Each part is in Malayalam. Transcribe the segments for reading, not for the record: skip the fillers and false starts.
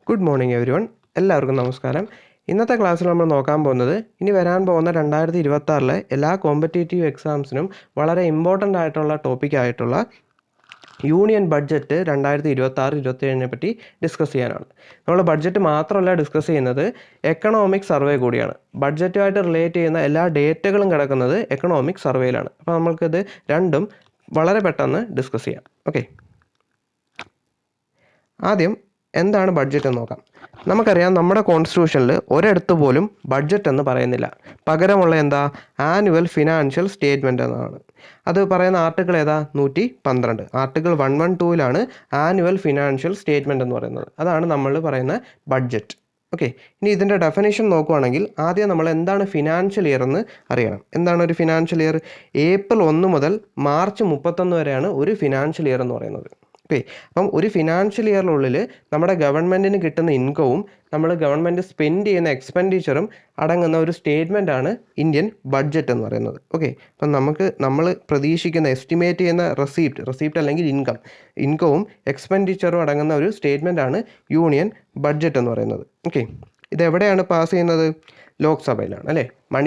Good morning every one. എല്ലാവർക്കും നമസ്കാരം. ഇന്നത്തെ ക്ലാസ്സിൽ നമ്മൾ നോക്കാൻ പോകുന്നത് ഇനി വരാൻ പോകുന്ന 2026 എല്ലാ കോമ്പറ്റേറ്റീവ് എക്സാംസിനും വളരെ ഇമ്പോർട്ടൻ്റ് ആയിട്ടുള്ള ടോപ്പിക്കായിട്ടുള്ള യൂണിയൻ ബഡ്ജറ്റ് 2026-27 പറ്റി ഡിസ്കസ് ചെയ്യാനാണ്. നമ്മൾ ബഡ്ജറ്റ് മാത്രമല്ല ഡിസ്കസ് ചെയ്യുന്നത്, എക്കണോമിക് സർവേ കൂടിയാണ്. ബഡ്ജറ്റുമായിട്ട് റിലേറ്റ് ചെയ്യുന്ന എല്ലാ ഡേറ്റകളും കിടക്കുന്നത് എക്കണോമിക് സർവേയിലാണ്. അപ്പോൾ നമ്മൾക്കിത് രണ്ടും വളരെ പെട്ടെന്ന് ഡിസ്കസ് ചെയ്യാം. ഓക്കെ, ആദ്യം എന്താണ് ബഡ്ജറ്റ് എന്ന് നോക്കാം. നമുക്കറിയാം, നമ്മുടെ കോൺസ്റ്റിറ്റ്യൂഷനിൽ ഒരിടത്ത് പോലും ബഡ്ജറ്റ് എന്ന് പറയുന്നില്ല. പകരമുള്ള എന്താ, ആനുവൽ ഫിനാൻഷ്യൽ സ്റ്റേറ്റ്മെൻറ്റ് എന്നാണ്. അത് പറയുന്ന ആർട്ടിക്കിൾ ഏതാ, 112. ആർട്ടിക്കിൾ 112 ആനുവൽ ഫിനാൻഷ്യൽ സ്റ്റേറ്റ്മെൻറ്റ് എന്ന് പറയുന്നത്. അതാണ് നമ്മൾ പറയുന്ന ബഡ്ജറ്റ്. ഓക്കെ, ഇനി ഇതിൻ്റെ ഡെഫിനേഷൻ നോക്കുകയാണെങ്കിൽ ആദ്യം നമ്മൾ എന്താണ് ഫിനാൻഷ്യൽ ഇയർ എന്ന് അറിയണം. എന്താണ് ഒരു ഫിനാൻഷ്യൽ ഇയർ? ഏപ്രിൽ 1 മുതൽ മാർച്ച് 31 വരെയാണ് ഒരു ഫിനാൻഷ്യൽ ഇയർ എന്ന് പറയുന്നത്. ഓക്കെ, അപ്പം ഒരു ഫിനാൻഷ്യൽ ഇയറിനുള്ളിൽ നമ്മുടെ ഗവൺമെൻറ്റിന് കിട്ടുന്ന ഇൻകവും നമ്മൾ ഗവൺമെൻറ് സ്പെൻഡ് ചെയ്യുന്ന എക്സ്പെൻഡിച്ചറും അടങ്ങുന്ന ഒരു സ്റ്റേറ്റ്മെൻറ്റാണ് ഇന്ത്യൻ ബഡ്ജറ്റ് എന്ന് പറയുന്നത്. ഓക്കെ, അപ്പം നമ്മൾ പ്രതീക്ഷിക്കുന്ന എസ്റ്റിമേറ്റ് ചെയ്യുന്ന റെസീപ്റ്റ് അല്ലെങ്കിൽ ഇൻകവും എക്സ്പെൻഡിച്ചറും അടങ്ങുന്ന ഒരു സ്റ്റേറ്റ്മെൻറ്റാണ് യൂണിയൻ ബഡ്ജറ്റ് എന്ന് പറയുന്നത്. ഓക്കെ, ഇതെവിടെയാണ് പാസ് ചെയ്യുന്നത്? ലോക്സഭയിലാണ് അല്ലേ.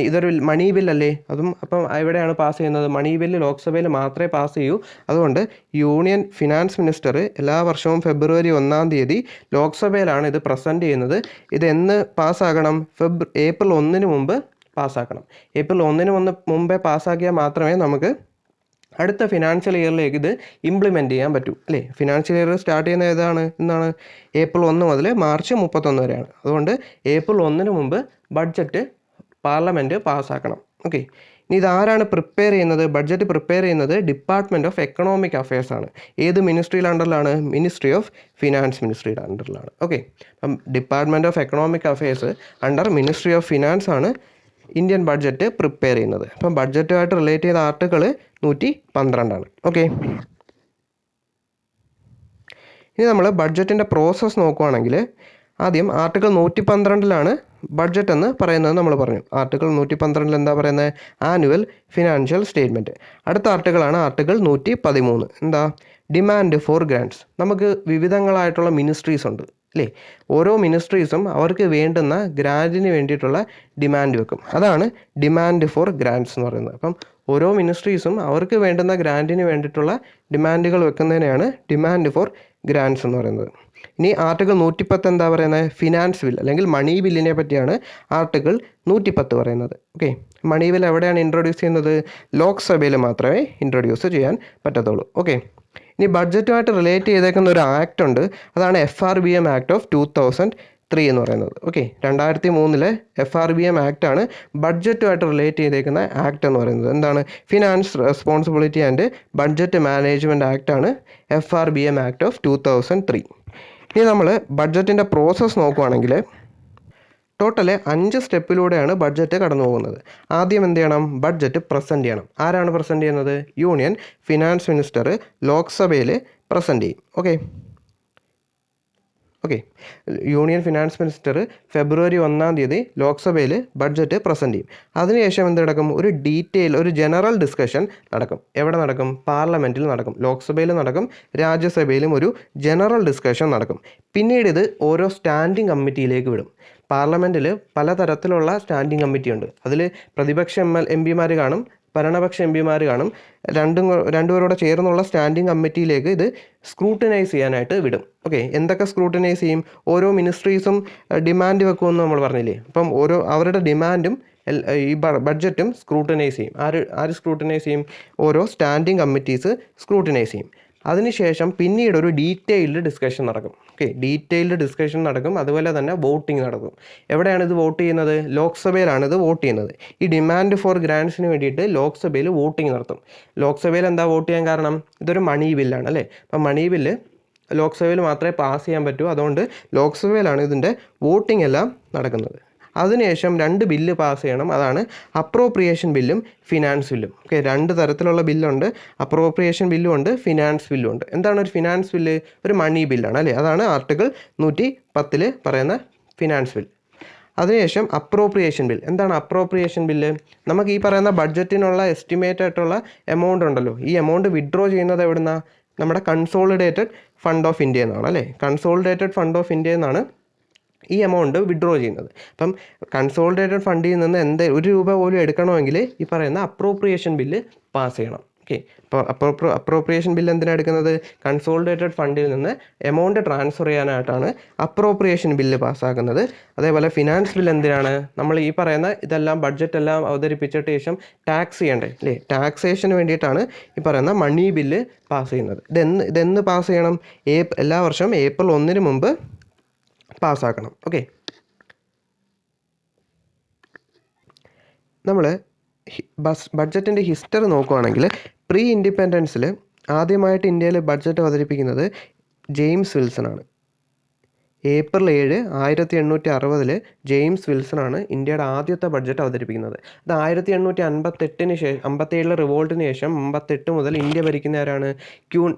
ഇതൊരു മണി ബില്ലല്ലേ, അപ്പം എവിടെയാണ് പാസ് ചെയ്യുന്നത്? മണി ബില്ല് ലോക്സഭയിൽ മാത്രമേ പാസ് ചെയ്യൂ. അതുകൊണ്ട് യൂണിയൻ ഫിനാൻസ് മിനിസ്റ്റർ എല്ലാ വർഷവും ഫെബ്രുവരി 1 തീയതി ലോക്സഭയിലാണ് ഇത് പ്രസൻറ്റ് ചെയ്യുന്നത്. ഇത് എന്ന് പാസ്സാകണം? ഏപ്രിൽ 1 മുമ്പ് പാസ്സാക്കണം. ഏപ്രിൽ 1 മുമ്പേ പാസ്സാക്കിയാൽ മാത്രമേ നമുക്ക് അടുത്ത ഫിനാൻഷ്യൽ ഇയറിലേക്ക് ഇത് ഇംപ്ലിമെൻറ്റ് ചെയ്യാൻ പറ്റൂ അല്ലേ. ഫിനാൻഷ്യൽ ഇയർ സ്റ്റാർട്ട് ചെയ്യുന്ന എന്നാണ് ഏപ്രിൽ 1 മുതൽ മാർച്ച് 31 വരെയാണ്. അതുകൊണ്ട് ഏപ്രിൽ 1 മുമ്പ് ബഡ്ജറ്റ് പാർലമെൻറ്റ് പാസ്സാക്കണം. ഓക്കെ, ഇനി ഇതാരാണ് പ്രിപ്പയർ ചെയ്യുന്നത്? ബഡ്ജറ്റ് പ്രിപ്പയർ ചെയ്യുന്നത് ഡിപ്പാർട്ട്മെൻറ്റ് ഓഫ് എക്കണോമിക് അഫയേഴ്സ് ആണ്. ഏത് മിനിസ്ട്രിയുടെ അണ്ടറിലാണ്? മിനിസ്ട്രി ഓഫ് ഫിനാൻസ് മിനിസ്ട്രിയുടെ അണ്ടറിലാണ്. ഓക്കെ, അപ്പം department of economic affairs under ministry of finance ആണ് ഇന്ത്യൻ ബഡ്ജറ്റ് പ്രിപ്പയർ ചെയ്യുന്നത്. അപ്പം ബഡ്ജറ്റുമായിട്ട് റിലേറ്റ് ചെയ്ത ആർട്ടിക്കിൾ 112. ഓക്കെ, ഇനി നമ്മൾ ബഡ്ജറ്റിൻ്റെ പ്രോസസ്സ് നോക്കുകയാണെങ്കിൽ ആദ്യം ആർട്ടിക്കിൾ 112 ബഡ്ജറ്റ് എന്ന് പറയുന്നത് നമ്മൾ പറഞ്ഞു. ആർട്ടിക്കിൾ 112 എന്താ പറയുന്നത്? Annual financial statement. അടുത്ത ആർട്ടിക്കിളാണ് ആർട്ടിക്കിൾ 113. എന്താ? Demand for grants. നമുക്ക് വിവിധങ്ങളായിട്ടുള്ള മിനിസ്ട്രീസ് ഉണ്ട് അല്ലേ. ഓരോ മിനിസ്ട്രീസും അവർക്ക് വേണ്ടുന്ന ഗ്രാൻറ്റിന് വേണ്ടിയിട്ടുള്ള ഡിമാൻഡ് വെക്കും. അതാണ് ഡിമാൻഡ് ഫോർ ഗ്രാൻറ്റ്സ് എന്ന് പറയുന്നത്. അപ്പം ഓരോ മിനിസ്ട്രീസും അവർക്ക് വേണ്ടുന്ന ഗ്രാൻറ്റിന് വേണ്ടിയിട്ടുള്ള ഡിമാൻഡുകൾ വെക്കുന്നതിനെയാണ് ഡിമാൻഡ് ഫോർ ഗ്രാൻറ്റ്സ് എന്ന് പറയുന്നത്. ഇനി ആർട്ടിക്കിൾ 110 എന്താ പറയുന്നത്? ഫിനാൻസ് ബിൽ അല്ലെങ്കിൽ മണി ബില്ലിനെ പറ്റിയാണ് ആർട്ടിക്കിൾ 110 പറയുന്നത്. ഓക്കെ, മണി ബിൽ എവിടെയാണ് ഇൻട്രൊഡ്യൂസ് ചെയ്യുന്നത്? ലോക്സഭയിൽ മാത്രമേ ഇൻട്രൊഡ്യൂസ് ചെയ്യാൻ പറ്റത്തുള്ളൂ. ഓക്കെ, ഇനി ബഡ്ജറ്റുമായിട്ട് റിലേറ്റ് ചെയ്തേക്കുന്ന ഒരു ആക്ട് ഉണ്ട്. അതാണ് FRBM ആക്ട് ഓഫ് 2003 എന്ന് പറയുന്നത്. ഓക്കെ, 2003 FRBM ആക്ടാണ് ബഡ്ജറ്റുമായിട്ട് റിലേറ്റ് ചെയ്തേക്കുന്ന ആക്ട് എന്ന് പറയുന്നത്. എന്താണ്? Finance responsibility and budget management ആക്ടാണ് FRBM ആക്ട് ഓഫ് 2003. ഇനി നമ്മൾ ബഡ്ജറ്റിൻ്റെ പ്രോസസ്സ് നോക്കുകയാണെങ്കിൽ ടോട്ടല് 5 സ്റ്റെപ്പിലൂടെയാണ് ബഡ്ജറ്റ് കടന്നു പോകുന്നത്. ആദ്യം എന്ത് ചെയ്യണം? ബഡ്ജറ്റ് പ്രസൻറ്റ് ചെയ്യണം. ആരാണ് പ്രസൻറ്റ് ചെയ്യുന്നത്? യൂണിയൻ ഫിനാൻസ് മിനിസ്റ്റർ ലോക്സഭയിൽ പ്രസൻറ്റ് ചെയ്യും. ഓക്കെ, യൂണിയൻ ഫിനാൻസ് മിനിസ്റ്റർ ഫെബ്രുവരി 1 തീയതി ലോക്സഭയിൽ ബഡ്ജറ്റ് പ്രസൻറ്റ് ചെയ്യും. അതിനുശേഷം എന്ത് നടക്കും? ഒരു ജനറൽ ഡിസ്കഷൻ നടക്കും. എവിടെ നടക്കും? പാർലമെൻറ്റിൽ നടക്കും. ലോക്സഭയിൽ നടക്കും, രാജ്യസഭയിലും ഒരു ജനറൽ ഡിസ്കഷൻ നടക്കും. പിന്നീട് ഇത് ഓരോ സ്റ്റാൻഡിംഗ് കമ്മിറ്റിയിലേക്ക് വിടും. പാർലമെൻറ്റിൽ പലതരത്തിലുള്ള സ്റ്റാൻഡിംഗ് കമ്മിറ്റി ഉണ്ട്. അതിൽ പ്രതിപക്ഷ എംപിമാർ കാണും, ഭരണപക്ഷ എംപിമാർ കാണും. രണ്ടുപേരോടെ ചേർന്നുള്ള സ്റ്റാൻഡിംഗ് കമ്മിറ്റിയിലേക്ക് ഇത് സ്ക്രൂട്ടനൈസ് ചെയ്യാനായിട്ട് വിടും. ഓക്കെ, എന്തൊക്കെ സ്ക്രൂട്ടനൈസ് ചെയ്യും? ഓരോ മിനിസ്ട്രീസും ഡിമാൻഡ് വെക്കുമെന്ന് നമ്മൾ പറഞ്ഞില്ലേ. അപ്പം അവരുടെ ഡിമാൻഡും ഈ ബഡ്ജറ്റും സ്ക്രൂട്ടനൈസ് ചെയ്യും. ആര് സ്ക്രൂട്ടനൈസ് ചെയ്യും? ഓരോ സ്റ്റാൻഡിംഗ് കമ്മിറ്റീസ് സ്ക്രൂട്ടനൈസ് ചെയ്യും. അതിനുശേഷം പിന്നീട് ഒരു ഡീറ്റെയിൽഡ് ഡിസ്കഷൻ നടക്കും. ഓക്കെ, ഡീറ്റെയിൽഡ് ഡിസ്കഷൻ നടക്കും. അതുപോലെ തന്നെ വോട്ടിംഗ് നടക്കും. എവിടെയാണ് ഇത് വോട്ട് ചെയ്യുന്നത്? ലോക്സഭയിലാണ് ഇത് വോട്ട് ചെയ്യുന്നത്. ഈ ഡിമാൻഡ് ഫോർ ഗ്രാൻറ്റ്സിന് വേണ്ടിയിട്ട് ലോക്സഭയിൽ വോട്ടിംഗ് നടത്തും. ലോക്സഭയിൽ എന്താ വോട്ട് ചെയ്യാൻ കാരണം? ഇതൊരു മണി ബില്ലാണ് അല്ലേ. അപ്പം മണി ബില്ല് ലോക്സഭയിൽ മാത്രമേ പാസ് ചെയ്യാൻ പറ്റൂ. അതുകൊണ്ട് ലോക്സഭയിലാണ് ഇതിൻ്റെ വോട്ടിംഗ് എല്ലാം നടക്കുന്നത്. അതിനുശേഷം 2 ബില്ല് പാസ് ചെയ്യണം. അതാണ് അപ്രോപ്രിയേഷൻ ബില്ലും ഫിനാൻസ് ബില്ലും. ഓക്കെ, 2 തരത്തിലുള്ള ബില്ലുണ്ട്. അപ്രോപ്രിയേഷൻ ബില്ലും ഉണ്ട്, ഫിനാൻസ് ബില്ലും ഉണ്ട്. എന്താണ് ഒരു ഫിനാൻസ് ബില്ല്? ഒരു മണി ബില്ലാണ് അല്ലേ. അതാണ് ആർട്ടിക്കിൾ 110 പറയുന്ന ഫിനാൻസ് ബിൽ. അതിനുശേഷം അപ്രോപ്രിയേഷൻ ബിൽ. എന്താണ് അപ്രോപ്രിയേഷൻ ബില്ല്? നമുക്ക് ഈ പറയുന്ന ബഡ്ജറ്റിനുള്ള എസ്റ്റിമേറ്റ് ആയിട്ടുള്ള എമൗണ്ട് ഉണ്ടല്ലോ, ഈ എമൗണ്ട് വിഡ്രോ ചെയ്യുന്നത് എവിടുന്നാണ്? നമ്മുടെ കൺസോളിഡേറ്റഡ് ഫണ്ട് ഓഫ് ഇന്ത്യ എന്നാണ് അല്ലേ. കൺസോളിഡേറ്റഡ് ഫണ്ട് ഓഫ് ഇന്ത്യ എന്നാണ് ഈ എമൗണ്ട് വിഡ്രോ ചെയ്യുന്നത്. അപ്പം കൺസോളിഡേറ്റഡ് ഫണ്ടിൽ നിന്ന് ഒരു രൂപ പോലും എടുക്കണമെങ്കിൽ ഈ പറയുന്ന അപ്രോപ്രിയേഷൻ ബില്ല് പാസ് ചെയ്യണം. ഓക്കെ, അപ്പോൾ അപ്രോപ്രിയേഷൻ ബില്ല് എന്തിനാണ് എടുക്കുന്നത്? കൺസോളിഡേറ്റഡ് ഫണ്ടിൽ നിന്ന് എമൗണ്ട് ട്രാൻസ്ഫർ ചെയ്യാനായിട്ടാണ് അപ്രോപ്രിയേഷൻ ബില്ല് പാസ്സാക്കുന്നത്. അതേപോലെ ഫിനാൻസ് ബില്ല് എന്തിനാണ്? നമ്മൾ ഈ പറയുന്ന ഇതെല്ലാം ബഡ്ജറ്റ് എല്ലാം അവതരിപ്പിച്ചിട്ട് ശേഷം ടാക്സ് ചെയ്യണ്ടേ അല്ലേ? ടാക്സേഷന് വേണ്ടിയിട്ടാണ് ഈ പറയുന്ന മണി ബില്ല് പാസ് ചെയ്യുന്നത്. ഇതെന്ന് പാസ് ചെയ്യണം? എല്ലാ വർഷവും ഏപ്രിൽ 1 മുമ്പ് പാസ്സാക്കണം. ഓക്കെ, നമ്മൾ ബഡ്ജറ്റിൻ്റെ ഹിസ്റ്ററി നോക്കുകയാണെങ്കിൽ പ്രീ ഇൻഡിപെൻഡൻസിൽ ആദ്യമായിട്ട് ഇന്ത്യയിൽ ബഡ്ജറ്റ് അവതരിപ്പിക്കുന്നത് ജെയിംസ് വിൽസൺ ആണ്. ഏപ്രിൽ 7, 1860 ജെയിംസ് വിൽസണാണ് ഇന്ത്യയുടെ ആദ്യത്തെ ബഡ്ജറ്റ് അവതരിപ്പിക്കുന്നത്. അത് 1857 റിവോൾട്ടിന് ശേഷം 58 മുതൽ ഇന്ത്യ ഭരിക്കുന്ന ആരാണ്?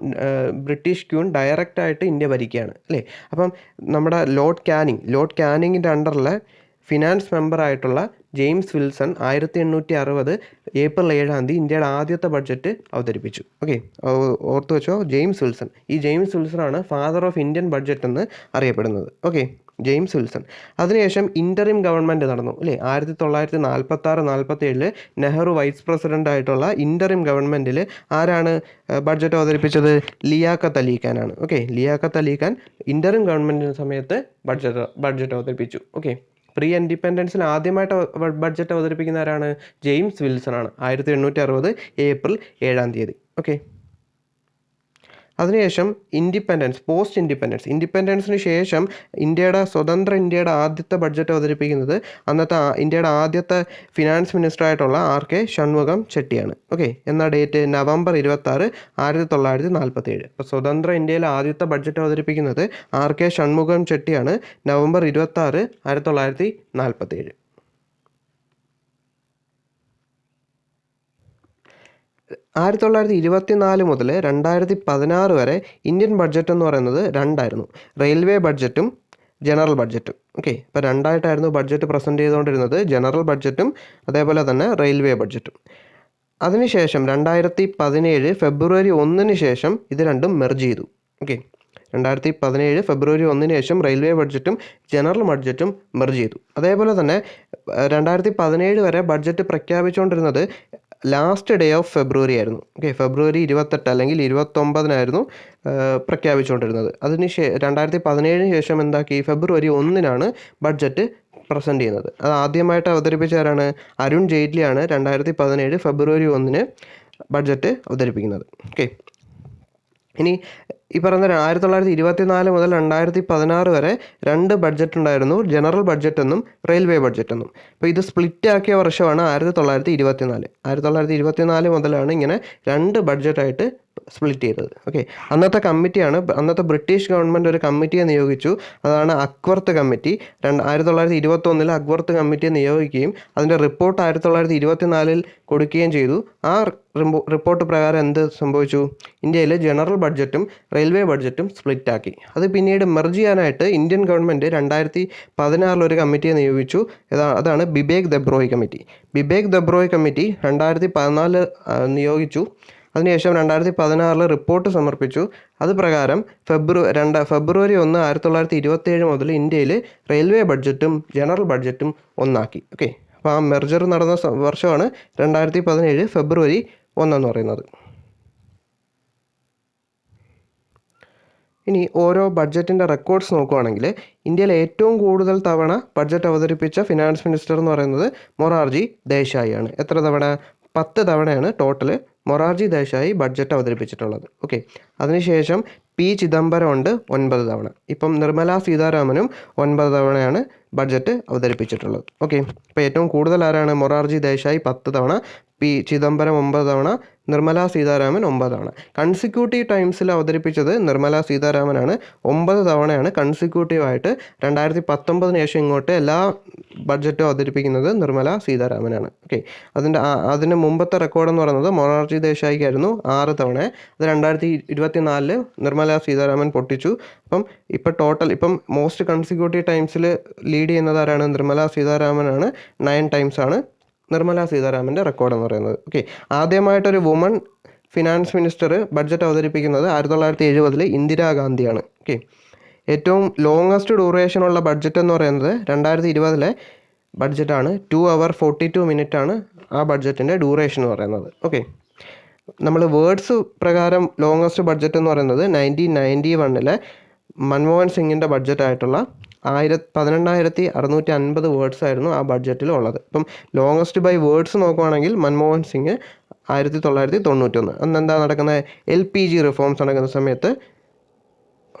ബ്രിട്ടീഷ് ക്യൂൺ ഡയറക്റ്റായിട്ട് ഇന്ത്യ ഭരിക്കുകയാണ് അല്ലേ? അപ്പം നമ്മുടെ ലോർഡ് കാനിങ്ങിൻ്റെ അണ്ടറിലെ ഫിനാൻസ് മെമ്പറായിട്ടുള്ള ജെയിംസ് വിൽസൺ 1860 ഏപ്രിൽ 7 ഇന്ത്യയുടെ ആദ്യത്തെ ബഡ്ജറ്റ് അവതരിപ്പിച്ചു. ഓക്കെ, ഓർത്തു വെച്ചോ, ജെയിംസ് വിൽസൺ. ഈ ജെയിംസ് വിൽസണാണ് ഫാദർ ഓഫ് ഇന്ത്യൻ ബഡ്ജറ്റ് എന്ന് അറിയപ്പെടുന്നത്. Okay, James Wilson. അതിനുശേഷം ഇൻ്ററിം ഗവൺമെൻറ് നടന്നു അല്ലേ? 1946-47 നെഹ്റു വൈസ് പ്രസിഡൻ്റ് ആയിട്ടുള്ള ഇൻ്ററിം ഗവൺമെൻറ്റിൽ ആരാണ് ബഡ്ജറ്റ് അവതരിപ്പിച്ചത്? ലിയാഖത്ത് അലി ഖാനാണ്. ഓക്കെ, ലിയാഖത്ത് അലി ഖാൻ ഇൻ്ററിം ഗവൺമെൻറ്റിൻ്റെ സമയത്ത് ബഡ്ജറ്റ് അവതരിപ്പിച്ചു. ഓക്കെ, പ്രീ ഇൻഡിപെൻഡൻസിൽ ആദ്യമായിട്ട് ബഡ്ജറ്റ് അവതരിപ്പിക്കുന്ന ആരാണ്? ജെയിംസ് വിൽസൺ ആണ്, 1860 ഏപ്രിൽ 7. ഓക്കെ, അതിനുശേഷം പോസ്റ്റ് ഇൻഡിപെൻഡൻസിന് ശേഷം സ്വതന്ത്ര ഇന്ത്യയുടെ ആദ്യത്തെ ബഡ്ജറ്റ് അവതരിപ്പിക്കുന്നത് അന്നത്തെ ഇന്ത്യയുടെ ആദ്യത്തെ ഫിനാൻസ് മിനിസ്റ്റർ ആയിട്ടുള്ള R.K. ഷൺമുഖം ചെട്ടിയാണ്. ഓക്കെ, എന്ന ഡേറ്റ് നവംബർ 26, 1947. അപ്പോൾ സ്വതന്ത്ര ഇന്ത്യയിലെ ആദ്യത്തെ ബഡ്ജറ്റ് അവതരിപ്പിക്കുന്നത് R.K. ഷൺമുഖം ചെട്ടിയാണ്, നവംബർ 26, 1947. 1924 മുതൽ 2016 വരെ ഇന്ത്യൻ ബഡ്ജറ്റ് എന്ന് പറയുന്നത് രണ്ടായിരുന്നു: റെയിൽവേ ബഡ്ജറ്റും ജനറൽ ബഡ്ജറ്റും. ഓക്കെ, ഇപ്പോൾ രണ്ടായിട്ടായിരുന്നു ബഡ്ജറ്റ് പ്രസൻറ്റ് ചെയ്തുകൊണ്ടിരുന്നത്, ജനറൽ ബഡ്ജറ്റും അതേപോലെ തന്നെ റെയിൽവേ ബഡ്ജറ്റും. അതിനുശേഷം 2017 ഫെബ്രുവരി 1 ശേഷം ഇത് രണ്ടും മെർജ് ചെയ്തു. ഓക്കെ, 2017 ഫെബ്രുവരി 1 ശേഷം റെയിൽവേ ബഡ്ജറ്റും ജനറൽ ബഡ്ജറ്റും മെർജ് ചെയ്തു. അതേപോലെ തന്നെ 2017 വരെ ബഡ്ജറ്റ് പ്രഖ്യാപിച്ചുകൊണ്ടിരുന്നത് ലാസ്റ്റ് ഡേ ഓഫ് ഫെബ്രുവരി ആയിരുന്നു. ഓക്കെ, ഫെബ്രുവരി 28 അല്ലെങ്കിൽ 29 പ്രഖ്യാപിച്ചുകൊണ്ടിരുന്നത്. 2017 ശേഷം എന്താക്കി? ഫെബ്രുവരി 1 ബഡ്ജറ്റ് പ്രസൻറ്റ് ചെയ്യുന്നത്. അത് ആദ്യമായിട്ട് അവതരിപ്പിച്ച ആരാണ്? അരുൺ ജെയ്റ്റ്ലിയാണ് 2017 ഫെബ്രുവരി 1 ബഡ്ജറ്റ് അവതരിപ്പിക്കുന്നത്. ഓക്കെ, ഇനി ഈ പറയുന്ന 1924 മുതൽ 2016 വരെ രണ്ട് ബഡ്ജറ്റ് ഉണ്ടായിരുന്നു: ജനറൽ ബഡ്ജറ്റ് എന്നും റെയിൽവേ ബഡ്ജറ്റ് എന്നും. അപ്പോൾ ഇത് സ്പ്ലിറ്റ് ആക്കിയ വർഷമാണ് 1924. 1924 മുതലാണ് ഇങ്ങനെ രണ്ട് ബഡ്ജറ്റായിട്ട് സ്പ്ലിറ്റ് ചെയ്തത്. ഓക്കെ, അന്നത്തെ ബ്രിട്ടീഷ് ഗവൺമെൻറ് ഒരു കമ്മിറ്റിയെ നിയോഗിച്ചു. അതാണ് അക്വർത്ത് കമ്മിറ്റി. 1921 അക്വർത്ത് കമ്മിറ്റിയെ നിയോഗിക്കുകയും അതിൻ്റെ റിപ്പോർട്ട് 1924 കൊടുക്കുകയും ചെയ്തു. ആ റിപ്പോർട്ട് പ്രകാരം എന്ത് സംഭവിച്ചു? ഇന്ത്യയിൽ ജനറൽ ബഡ്ജറ്റും റെയിൽവേ ബഡ്ജറ്റും സ്പ്ലിറ്റാക്കി. അത് പിന്നീട് മെർജ് ചെയ്യാനായിട്ട് ഇന്ത്യൻ ഗവൺമെൻറ് 2016 ഒരു കമ്മിറ്റിയെ നിയോഗിച്ചു. അതാണ് ബിബേക് ദെബ്രോയ് കമ്മിറ്റി. 2014 നിയോഗിച്ചു. അതിനുശേഷം 2016 റിപ്പോർട്ട് സമർപ്പിച്ചു. അത് പ്രകാരം ഫെബ്രുവരി 1, 1927 മുതൽ ഇന്ത്യയിൽ റെയിൽവേ ബഡ്ജറ്റും ജനറൽ ബഡ്ജറ്റും ഒന്നാക്കി. ഓക്കെ, അപ്പോൾ ആ മെർജർ നടന്ന വർഷമാണ് 2017 ഫെബ്രുവരി 1 എന്ന് പറയുന്നത്. ഇനി ഓരോ ബഡ്ജറ്റിൻ്റെ റെക്കോർഡ്സ് നോക്കുകയാണെങ്കിൽ ഇന്ത്യയിൽ ഏറ്റവും കൂടുതൽ തവണ ബഡ്ജറ്റ് അവതരിപ്പിച്ച ഫിനാൻസ് മിനിസ്റ്റർ എന്ന് പറയുന്നത് മൊറാർജി ദേശായി ആണ്. എത്ര തവണ? 10 തവണയാണ് ടോട്ടൽ മൊറാർജി ദേശായി ബഡ്ജറ്റ് അവതരിപ്പിച്ചിട്ടുള്ളത്. ഓക്കെ, അതിനുശേഷം പി ചിദംബരം ഉണ്ട് 9 തവണ. ഇപ്പം നിർമ്മല സീതാരാമനും 9 തവണയാണ് ബഡ്ജറ്റ് അവതരിപ്പിച്ചിട്ടുള്ളത്. ഓക്കെ, ഇപ്പോൾ ഏറ്റവും കൂടുതൽ ആരാണ്? മൊറാർജി ദേശായി 10 തവണ, പി ചിദംബരം 9 തവണ, നിർമ്മല സീതാരാമൻ 9 തവണ. കൺസിക്യൂട്ടീവ് ടൈംസിൽ അവതരിപ്പിച്ചത് നിർമ്മല സീതാരാമനാണ്. 9 തവണയാണ് കൺസിക്യൂട്ടീവായിട്ട്. 2019 ശേഷം ഇങ്ങോട്ട് എല്ലാ ബഡ്ജറ്റും അവതരിപ്പിക്കുന്നത് നിർമ്മല സീതാരാമനാണ്. ഓക്കെ, അതിന് മുമ്പത്തെ റെക്കോർഡ് എന്ന് പറയുന്നത് മൊറാർജി ദേശായിക്കായിരുന്നു 6 തവണ. അത് 2024 നിർമ്മല സീതാരാമൻ പൊട്ടിച്ചു. ഇപ്പം മോസ്റ്റ് കൺസിക്യൂട്ടീവ് ടൈംസിൽ ലീഡ് ചെയ്യുന്നത് ആരാണ്? നിർമ്മല സീതാരാമനാണ്. 9 ടൈംസാണ് നിർമ്മല സീതാരാമൻ്റെ റെക്കോർഡ് എന്ന് പറയുന്നത്. ഓക്കെ, ആദ്യമായിട്ടൊരു വുമൺ ഫിനാൻസ് മിനിസ്റ്റർ ബഡ്ജറ്റ് അവതരിപ്പിക്കുന്നത് 1970 ഇന്ദിരാഗാന്ധിയാണ്. ഓക്കെ, ഏറ്റവും ലോങ്ങസ്റ്റ് ഡ്യൂറേഷനുള്ള ബഡ്ജറ്റ് എന്ന് പറയുന്നത് 2020 ബഡ്ജറ്റാണ്. 2 hour 42 minute ആണ് ആ ബഡ്ജറ്റിൻ്റെ ഡ്യൂറേഷൻ എന്ന് പറയുന്നത്. ഓക്കെ, നമ്മൾ വേർഡ്സ് പ്രകാരം ലോങ്ങസ്റ്റ് ബഡ്ജറ്റ് എന്ന് പറയുന്നത് 1991 മൻമോഹൻ സിംഗിൻ്റെ ബഡ്ജറ്റായിട്ടുള്ള 18,650 വേർഡ്സ് ആയിരുന്നു ആ ബഡ്ജറ്റിൽ ഉള്ളത്. ഇപ്പം ലോങ്ങസ്റ്റ് ബൈ വേർഡ്സ് നോക്കുവാണെങ്കിൽ മൻമോഹൻ സിംഗ് 1991. അന്ന് എന്താ നടക്കുന്നത്? LPG റിഫോംസ് നടക്കുന്ന സമയത്ത്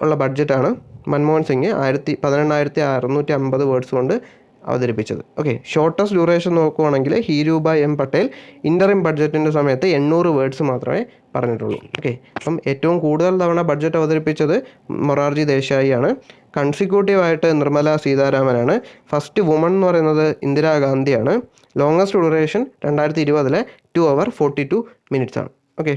ഉള്ള ബഡ്ജറ്റാണ് മൻമോഹൻ സിംഗ് 18,650 വേർഡ്സ് കൊണ്ട് അവതരിപ്പിച്ചത്. ഓക്കെ, ഷോർട്ടസ്റ്റ് ഡ്യൂറേഷൻ നോക്കുവാണെങ്കിൽ ഹീരൂഭായ് എം പട്ടേൽ ഇൻ്ററിം ബഡ്ജറ്റിൻ്റെ സമയത്ത് 800 വേർഡ്സ് മാത്രമേ പറഞ്ഞിട്ടുള്ളൂ. ഓക്കെ, അപ്പം ഏറ്റവും കൂടുതൽ തവണ ബഡ്ജറ്റ് അവതരിപ്പിച്ചത് മൊറാർജി ദേശായിയാണ്. കൺസിക്യൂട്ടീവായിട്ട് നിർമ്മല സീതാരാമനാണ്. ഫസ്റ്റ് വുമൺ എന്ന് പറയുന്നത് ഇന്ദിരാഗാന്ധിയാണ്. ലോങ്ങസ്റ്റ് ഡ്യൂറേഷൻ 2020 2 hour 42 minutes ആണ്. ഓക്കെ,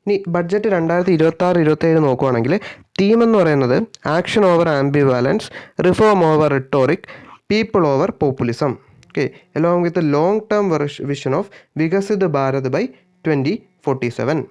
ഇനി ബഡ്ജറ്റ് 2026-27 നോക്കുവാണെങ്കിൽ തീം എന്ന് പറയുന്നത് action over ambivalence, reform over rhetoric, people over populism. Okay, along with long term vision of Viksit Bharat by 2047.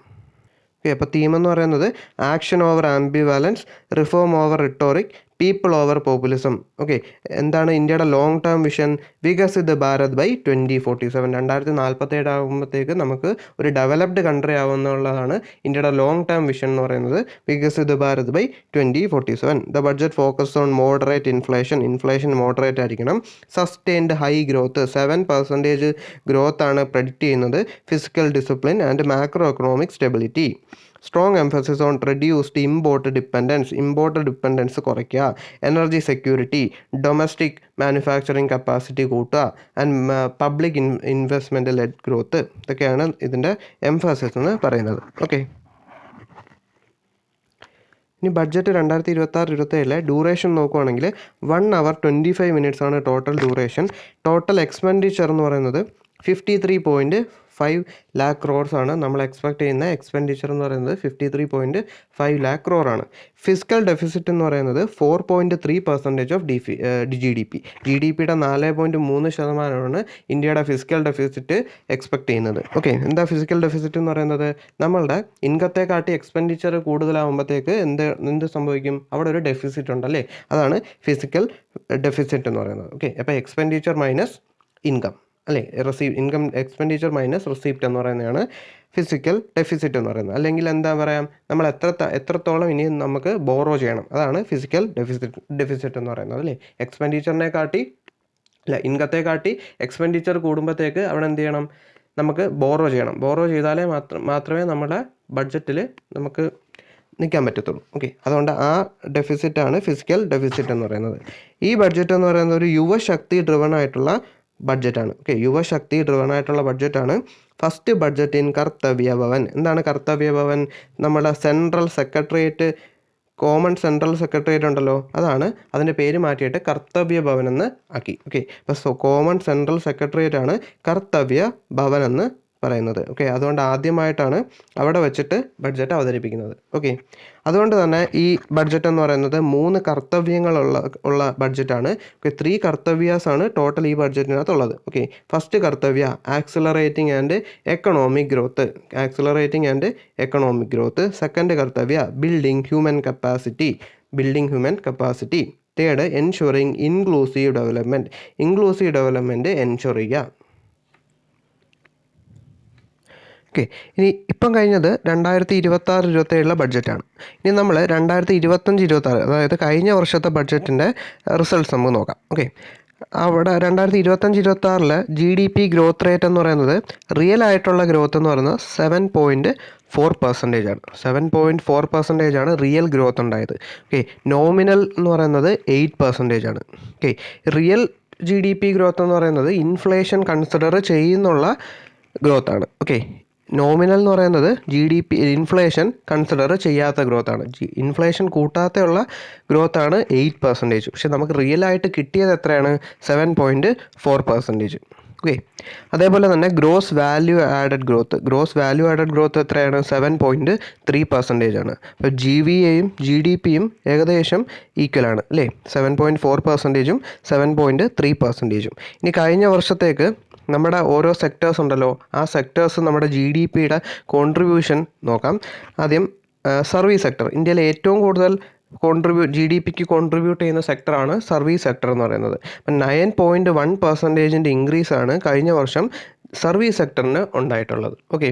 Okay, അപ്പോൾ തീം എന്ന് പറയുന്നത് action over ambivalence, reform over rhetoric, people over populism. Okay, എന്താണ് ഇന്ത്യയുടെ long term vision? Viksit Bharat by 2047. 2047 ആകുമ്പോഴത്തേക്ക് നമുക്ക് ഒരു ഡെവലപ്ഡ് കൺട്രി ആവുമെന്നുള്ളതാണ് ഇന്ത്യയുടെ ലോങ് ടേം വിഷൻ എന്ന് പറയുന്നത്. Viksit Bharat by 2047. The budget focus on moderate inflation moderate ആയിരിക്കണം. സസ്റ്റെയിൻഡ് ഹൈ ഗ്രോത്ത്, 7% ഗ്രോത്ത് ആണ് പ്രെഡിക്റ്റ് ചെയ്യുന്നത്. Physical discipline and macro economic stability. Strong emphasis on reduced import dependence കുറയ്ക്കുക. Energy security, domestic manufacturing capacity കൂട്ടുക and public investment led growth. ഇതൊക്കെയാണ് ഇതിൻ്റെ എംഫസിസ് എന്ന് പറയുന്നത്. ഓക്കെ, ഇനി ബഡ്ജറ്റ് 2026-27 ഡ്യൂറേഷൻ നോക്കുവാണെങ്കിൽ 1 hour 25 minutes ആണ് ടോട്ടൽ ഡ്യൂറേഷൻ. ടോട്ടൽ എക്സ്പെൻഡിച്ചർ എന്ന് പറയുന്നത് 53.5 lakh crores ആണ്. നമ്മൾ എക്സ്പെക്ട് ചെയ്യുന്ന എക്സ്പെൻഡിച്ചർ എന്ന് പറയുന്നത് 53.5 lakh crore ആണ്. ഫിസിക്കൽ ഡെഫിസിറ്റ് എന്ന് പറയുന്നത് 4.3% ഓഫ് GDP-യുടെ 4.3% ഇന്ത്യയുടെ ഫിസിക്കൽ ഡെഫിസിറ്റ് എക്സ്പെക്ട് ചെയ്യുന്നത്. ഓക്കെ, എന്താ ഫിസിക്കൽ ഡെഫിസിറ്റ് എന്ന് പറയുന്നത്? നമ്മളുടെ ഇൻകത്തെ കാട്ടി എക്സ്പെൻഡിച്ചർ കൂടുതലാകുമ്പോഴത്തേക്ക് എന്ത് സംഭവിക്കും? അവിടെ ഒരു ഡെഫിസിറ്റ് ഉണ്ടല്ലേ, അതാണ് ഫിസിക്കൽ ഡെഫിസിറ്റ് എന്ന് പറയുന്നത്. ഓക്കെ, അപ്പോൾ എക്സ്പെൻഡിച്ചർ മൈനസ് ഇൻകം അല്ലേ, ഇൻകം എക്സ്പെൻഡിച്ചർ മൈനസ് റിസീപ്റ്റ് എന്ന് പറയുന്നതാണ് ഫിസിക്കൽ ഡെഫിസിറ്റ് എന്ന് പറയുന്നത്. അല്ലെങ്കിൽ എന്താ പറയാം, നമ്മൾ എത്രത്തോളം ഇനി നമുക്ക് ബോറോ ചെയ്യണം, അതാണ് ഫിസിക്കൽ ഡെഫിസിറ്റ് എന്ന് പറയുന്നത് അല്ലേ. എക്സ്പെൻഡിച്ചറിനെ കാട്ടി ഇൻകത്തെ കാട്ടി എക്സ്പെൻഡിച്ചർ കൂടുമ്പോഴത്തേക്ക് അവിടെ എന്ത് ചെയ്യണം? നമുക്ക് ബോറോ ചെയ്യണം. ബോറോ ചെയ്താലേ മാത്രമേ നമ്മുടെ ബഡ്ജറ്റിൽ നമുക്ക് നിൽക്കാൻ പറ്റത്തുള്ളൂ. ഓക്കെ, അതുകൊണ്ട് ആ ഡെഫിസിറ്റാണ് ഫിസിക്കൽ ഡെഫിസിറ്റ് എന്ന് പറയുന്നത്. ഈ ബഡ്ജറ്റ് എന്ന് പറയുന്നത് ഒരു യുവശക്തി ഡ്രിവൺ ആയിട്ടുള്ള ബഡ്ജറ്റാണ്. ഓക്കെ, യുവശക്തി ഡ്രിവൺ ആയിട്ടുള്ള ബഡ്ജറ്റാണ്. First budget in Kartavya Bhavan. എന്താണ് കർത്തവ്യ ഭവൻ? നമ്മുടെ central secretariat, common central secretariat ഉണ്ടല്ലോ, അതാണ് അതിൻ്റെ പേര് മാറ്റിയിട്ട് കർത്തവ്യ ഭവൻ എന്ന് ആക്കി. ഓക്കെ, അപ്പോൾ കോമൺ സെൻട്രൽ സെക്രട്ടേറിയറ്റ് ആണ് കർത്തവ്യ ഭവൻ എന്ന് പറയുന്നത്. ഓക്കെ, അതുകൊണ്ട് ആദ്യമായിട്ടാണ് അവിടെ വെച്ചിട്ട് ബഡ്ജറ്റ് അവതരിപ്പിക്കുന്നത്. ഓക്കെ, അതുകൊണ്ട് തന്നെ ഈ ബഡ്ജറ്റ് എന്ന് പറയുന്നത് 3 കർത്തവ്യങ്ങളുള്ള ബഡ്ജറ്റാണ്. ഓക്കെ, 3 കർത്തവ്യാസ് ആണ് ടോട്ടൽ ഈ ബഡ്ജറ്റിനകത്തുള്ളത്. Okay, first Kartavya accelerating and economic growth. Second Kartavya building human capacity. Third ensuring inclusive development ensure ചെയ്യുക. ഓക്കെ, ഇപ്പം കഴിഞ്ഞത് 2026-27 ബഡ്ജറ്റാണ്. ഇനി നമ്മൾ 2025-26, അതായത് കഴിഞ്ഞ വർഷത്തെ ബഡ്ജറ്റിൻ്റെ റിസൾട്ട്സ് നമുക്ക് നോക്കാം. ഓക്കെ, അവിടെ 2025-26 GDP ഗ്രോത്ത് റേറ്റ് എന്ന് പറയുന്നത് റിയൽ ആയിട്ടുള്ള ഗ്രോത്ത് എന്ന് പറയുന്നത് 7.4% ആണ്. 7.4% ആണ് റിയൽ ഗ്രോത്ത് ഉണ്ടായത്. ഓക്കെ, നോമിനൽ എന്ന് പറയുന്നത് 8% ആണ്. ഓക്കെ, റിയൽ GDP ഗ്രോത്ത് എന്ന് പറയുന്നത് ഇൻഫ്ലേഷൻ കൺസിഡർ ചെയ്യുന്നുള്ള ഗ്രോത്താണ്. ഓക്കെ, നോമിനൽ എന്ന് പറയുന്നത് ഇൻഫ്ലേഷൻ കൺസിഡർ ചെയ്യാത്ത ഗ്രോത്താണ്. ഇൻഫ്ലേഷൻ കൂട്ടാത്തുള്ള ഗ്രോത്താണ് 8%. പക്ഷെ നമുക്ക് റിയൽ ആയിട്ട് കിട്ടിയത് എത്രയാണ്? 7.4%. ഓക്കെ, അതേപോലെ തന്നെ ഗ്രോസ് വാല്യൂ ആഡഡ് ഗ്രോത്ത് എത്രയാണ്? 7.3% ആണ്. അപ്പോൾ GVAയും GDPയും ഏകദേശം ഈക്വലാണ് അല്ലേ, 7.4%ഉം 7.3%ഉം. ഇനി കഴിഞ്ഞ വർഷത്തേക്ക് നമ്മുടെ ഓരോ സെക്ടേഴ്സ് ഉണ്ടല്ലോ, ആ സെക്ടേഴ്സ് നമ്മുടെ GDPയുടെ കോൺട്രിബ്യൂഷൻ നോക്കാം. ആദ്യം സർവീസ് സെക്ടർ, ഇന്ത്യയിലെ ഏറ്റവും കൂടുതൽ GDPക്ക് കോൺട്രിബ്യൂട്ട് ചെയ്യുന്ന സെക്ടറാണ് സർവീസ് സെക്ടർ എന്ന് പറയുന്നത്. അപ്പം 9.1% ഇൻക്രീസാണ് കഴിഞ്ഞ വർഷം സർവീസ് സെക്ടറിന് ഉണ്ടായിട്ടുള്ളത്. ഓക്കെ,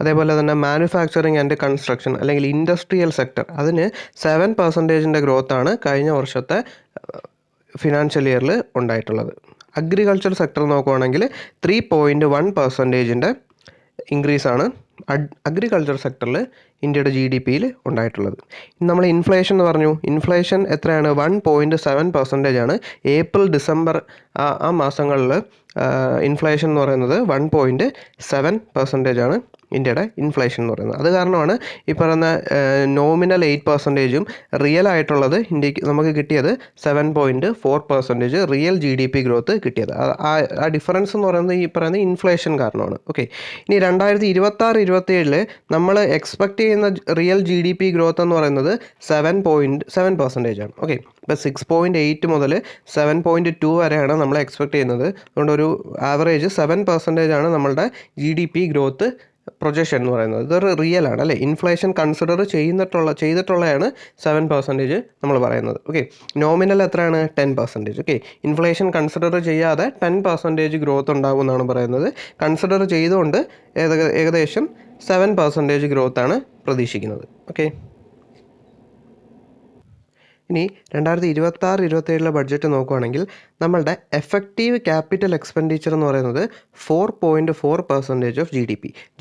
അതേപോലെ തന്നെ മാനുഫാക്ചറിങ് ആൻഡ് കൺസ്ട്രക്ഷൻ അല്ലെങ്കിൽ ഇൻഡസ്ട്രിയൽ സെക്ടർ, അതിന് 7% ഗ്രോത്താണ് കഴിഞ്ഞ വർഷത്തെ ഫിനാൻഷ്യൽ ഇയറിൽ ഉണ്ടായിട്ടുള്ളത്. അഗ്രികൾച്ചർ സെക്ടർ നോക്കുവാണെങ്കിൽ 3.1% ഇൻക്രീസാണ് അഗ്രികൾച്ചർ സെക്ടറിൽ ഇന്ത്യയുടെ GDPയിൽ ഉണ്ടായിട്ടുള്ളത്. നമ്മൾ ഇൻഫ്ലേഷൻ എന്ന് പറഞ്ഞു. ഇൻഫ്ലേഷൻ എത്രയാണ്? 1.7% ആണ്. ഏപ്രിൽ ഡിസംബർ ആ മാസങ്ങളിൽ ഇൻഫ്ലേഷൻ എന്ന് പറയുന്നത് 1.7% ആണ് ഇന്ത്യയുടെ ഇൻഫ്ലേഷൻ എന്ന് പറയുന്നത്. അത് കാരണമാണ് ഈ പറയുന്ന നോമിനൽ 8%ഉം റിയൽ ആയിട്ടുള്ളത് ഇന്ത്യക്ക് നമുക്ക് കിട്ടിയത് 7.4% റിയൽ GDP ഗ്രോത്ത് കിട്ടിയത്. ആ ഡിഫറൻസ് എന്ന് പറയുന്നത് ഈ പറയുന്ന ഇൻഫ്ലേഷൻ കാരണമാണ്. ഓക്കെ, ഇനി 2026-27 നമ്മൾ എക്സ്പെക്ട് ചെയ്യുന്ന റിയൽ GDP ഗ്രോത്ത് എന്ന് പറയുന്നത് 7.7% ആണ്. ഓക്കെ, ഇപ്പോൾ 6.8 മുതൽ 7.2 വരെയാണ് നമ്മൾ എക്സ്പെക്ട് ചെയ്യുന്നത്. അതുകൊണ്ട് ഒരു ആവറേജ് 7% ആണ് നമ്മളുടെ GDP ഗ്രോത്ത് പ്രൊജക്ഷൻ എന്ന് പറയുന്നത്. ഇതൊരു റിയൽ ആണ് അല്ലേ. ഇൻഫ്ലേഷൻ കൺസിഡർ ചെയ്തിട്ടുള്ളതാണ് 7% നമ്മൾ പറയുന്നത്. ഓക്കെ, നോമിനൽ എത്രയാണ്? 10%. ഓക്കെ, ഇൻഫ്ലേഷൻ കൺസിഡർ ചെയ്യാതെ 10% ഗ്രോത്ത് ഉണ്ടാകും എന്നാണ് പറയുന്നത്. കൺസിഡർ ചെയ്തുകൊണ്ട് ഏകദേശം 7% ഗ്രോത്താണ് പ്രതീക്ഷിക്കുന്നത്. ഓക്കെ, ഇനി 2026-27 ബഡ്ജറ്റ് നോക്കുകയാണെങ്കിൽ നമ്മളുടെ എഫക്റ്റീവ് ക്യാപിറ്റൽ എക്സ്പെൻഡിച്ചർ എന്ന് പറയുന്നത് 4.4% ഓഫ്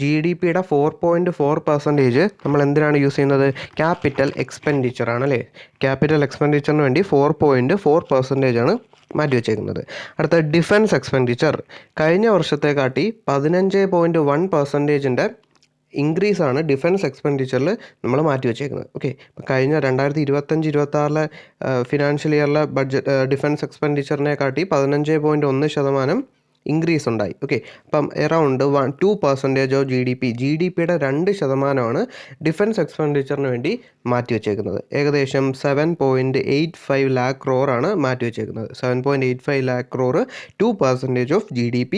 GDPയുടെ 4.4% നമ്മൾ എന്തിനാണ് യൂസ് ചെയ്യുന്നത്? ക്യാപിറ്റൽ എക്സ്പെൻഡിച്ചർ ആണ് അല്ലേ. ക്യാപിറ്റൽ എക്സ്പെൻഡിച്ചറിന് വേണ്ടി 4.4% ആണ് മാറ്റി വെച്ചേക്കുന്നത്. അടുത്ത ഡിഫൻസ് എക്സ്പെൻഡിച്ചർ കഴിഞ്ഞ വർഷത്തെ കാട്ടി 15.1% ഇൻക്രീസാണ് ഡിഫൻസ് എക്സ്പെൻഡിച്ചറിൽ നമ്മൾ മാറ്റി വെച്ചേക്കുന്നത്. ഓക്കെ, ഇപ്പോൾ കഴിഞ്ഞ 2025-26 ഫിനാൻഷ്യൽ ഇയറിലെ ബഡ്ജറ്റ് ഡിഫൻസ് എക്സ്പെൻഡിച്ചറിനെ കാട്ടി 15.1% ഇൻക്രീസ് ഉണ്ടായി. ഓക്കെ, അപ്പം എറൗണ്ട് 2% ഓഫ് GDPയുടെ 2% ഡിഫൻസ് എക്സ്പെൻഡിച്ചറിന് വേണ്ടി മാറ്റി വെച്ചേക്കുന്നത്. ഏകദേശം 7.85 lakh crore ആണ് മാറ്റി വെച്ചേക്കുന്നത്. 7.85 lakh crore, 2% ഓഫ് GDP.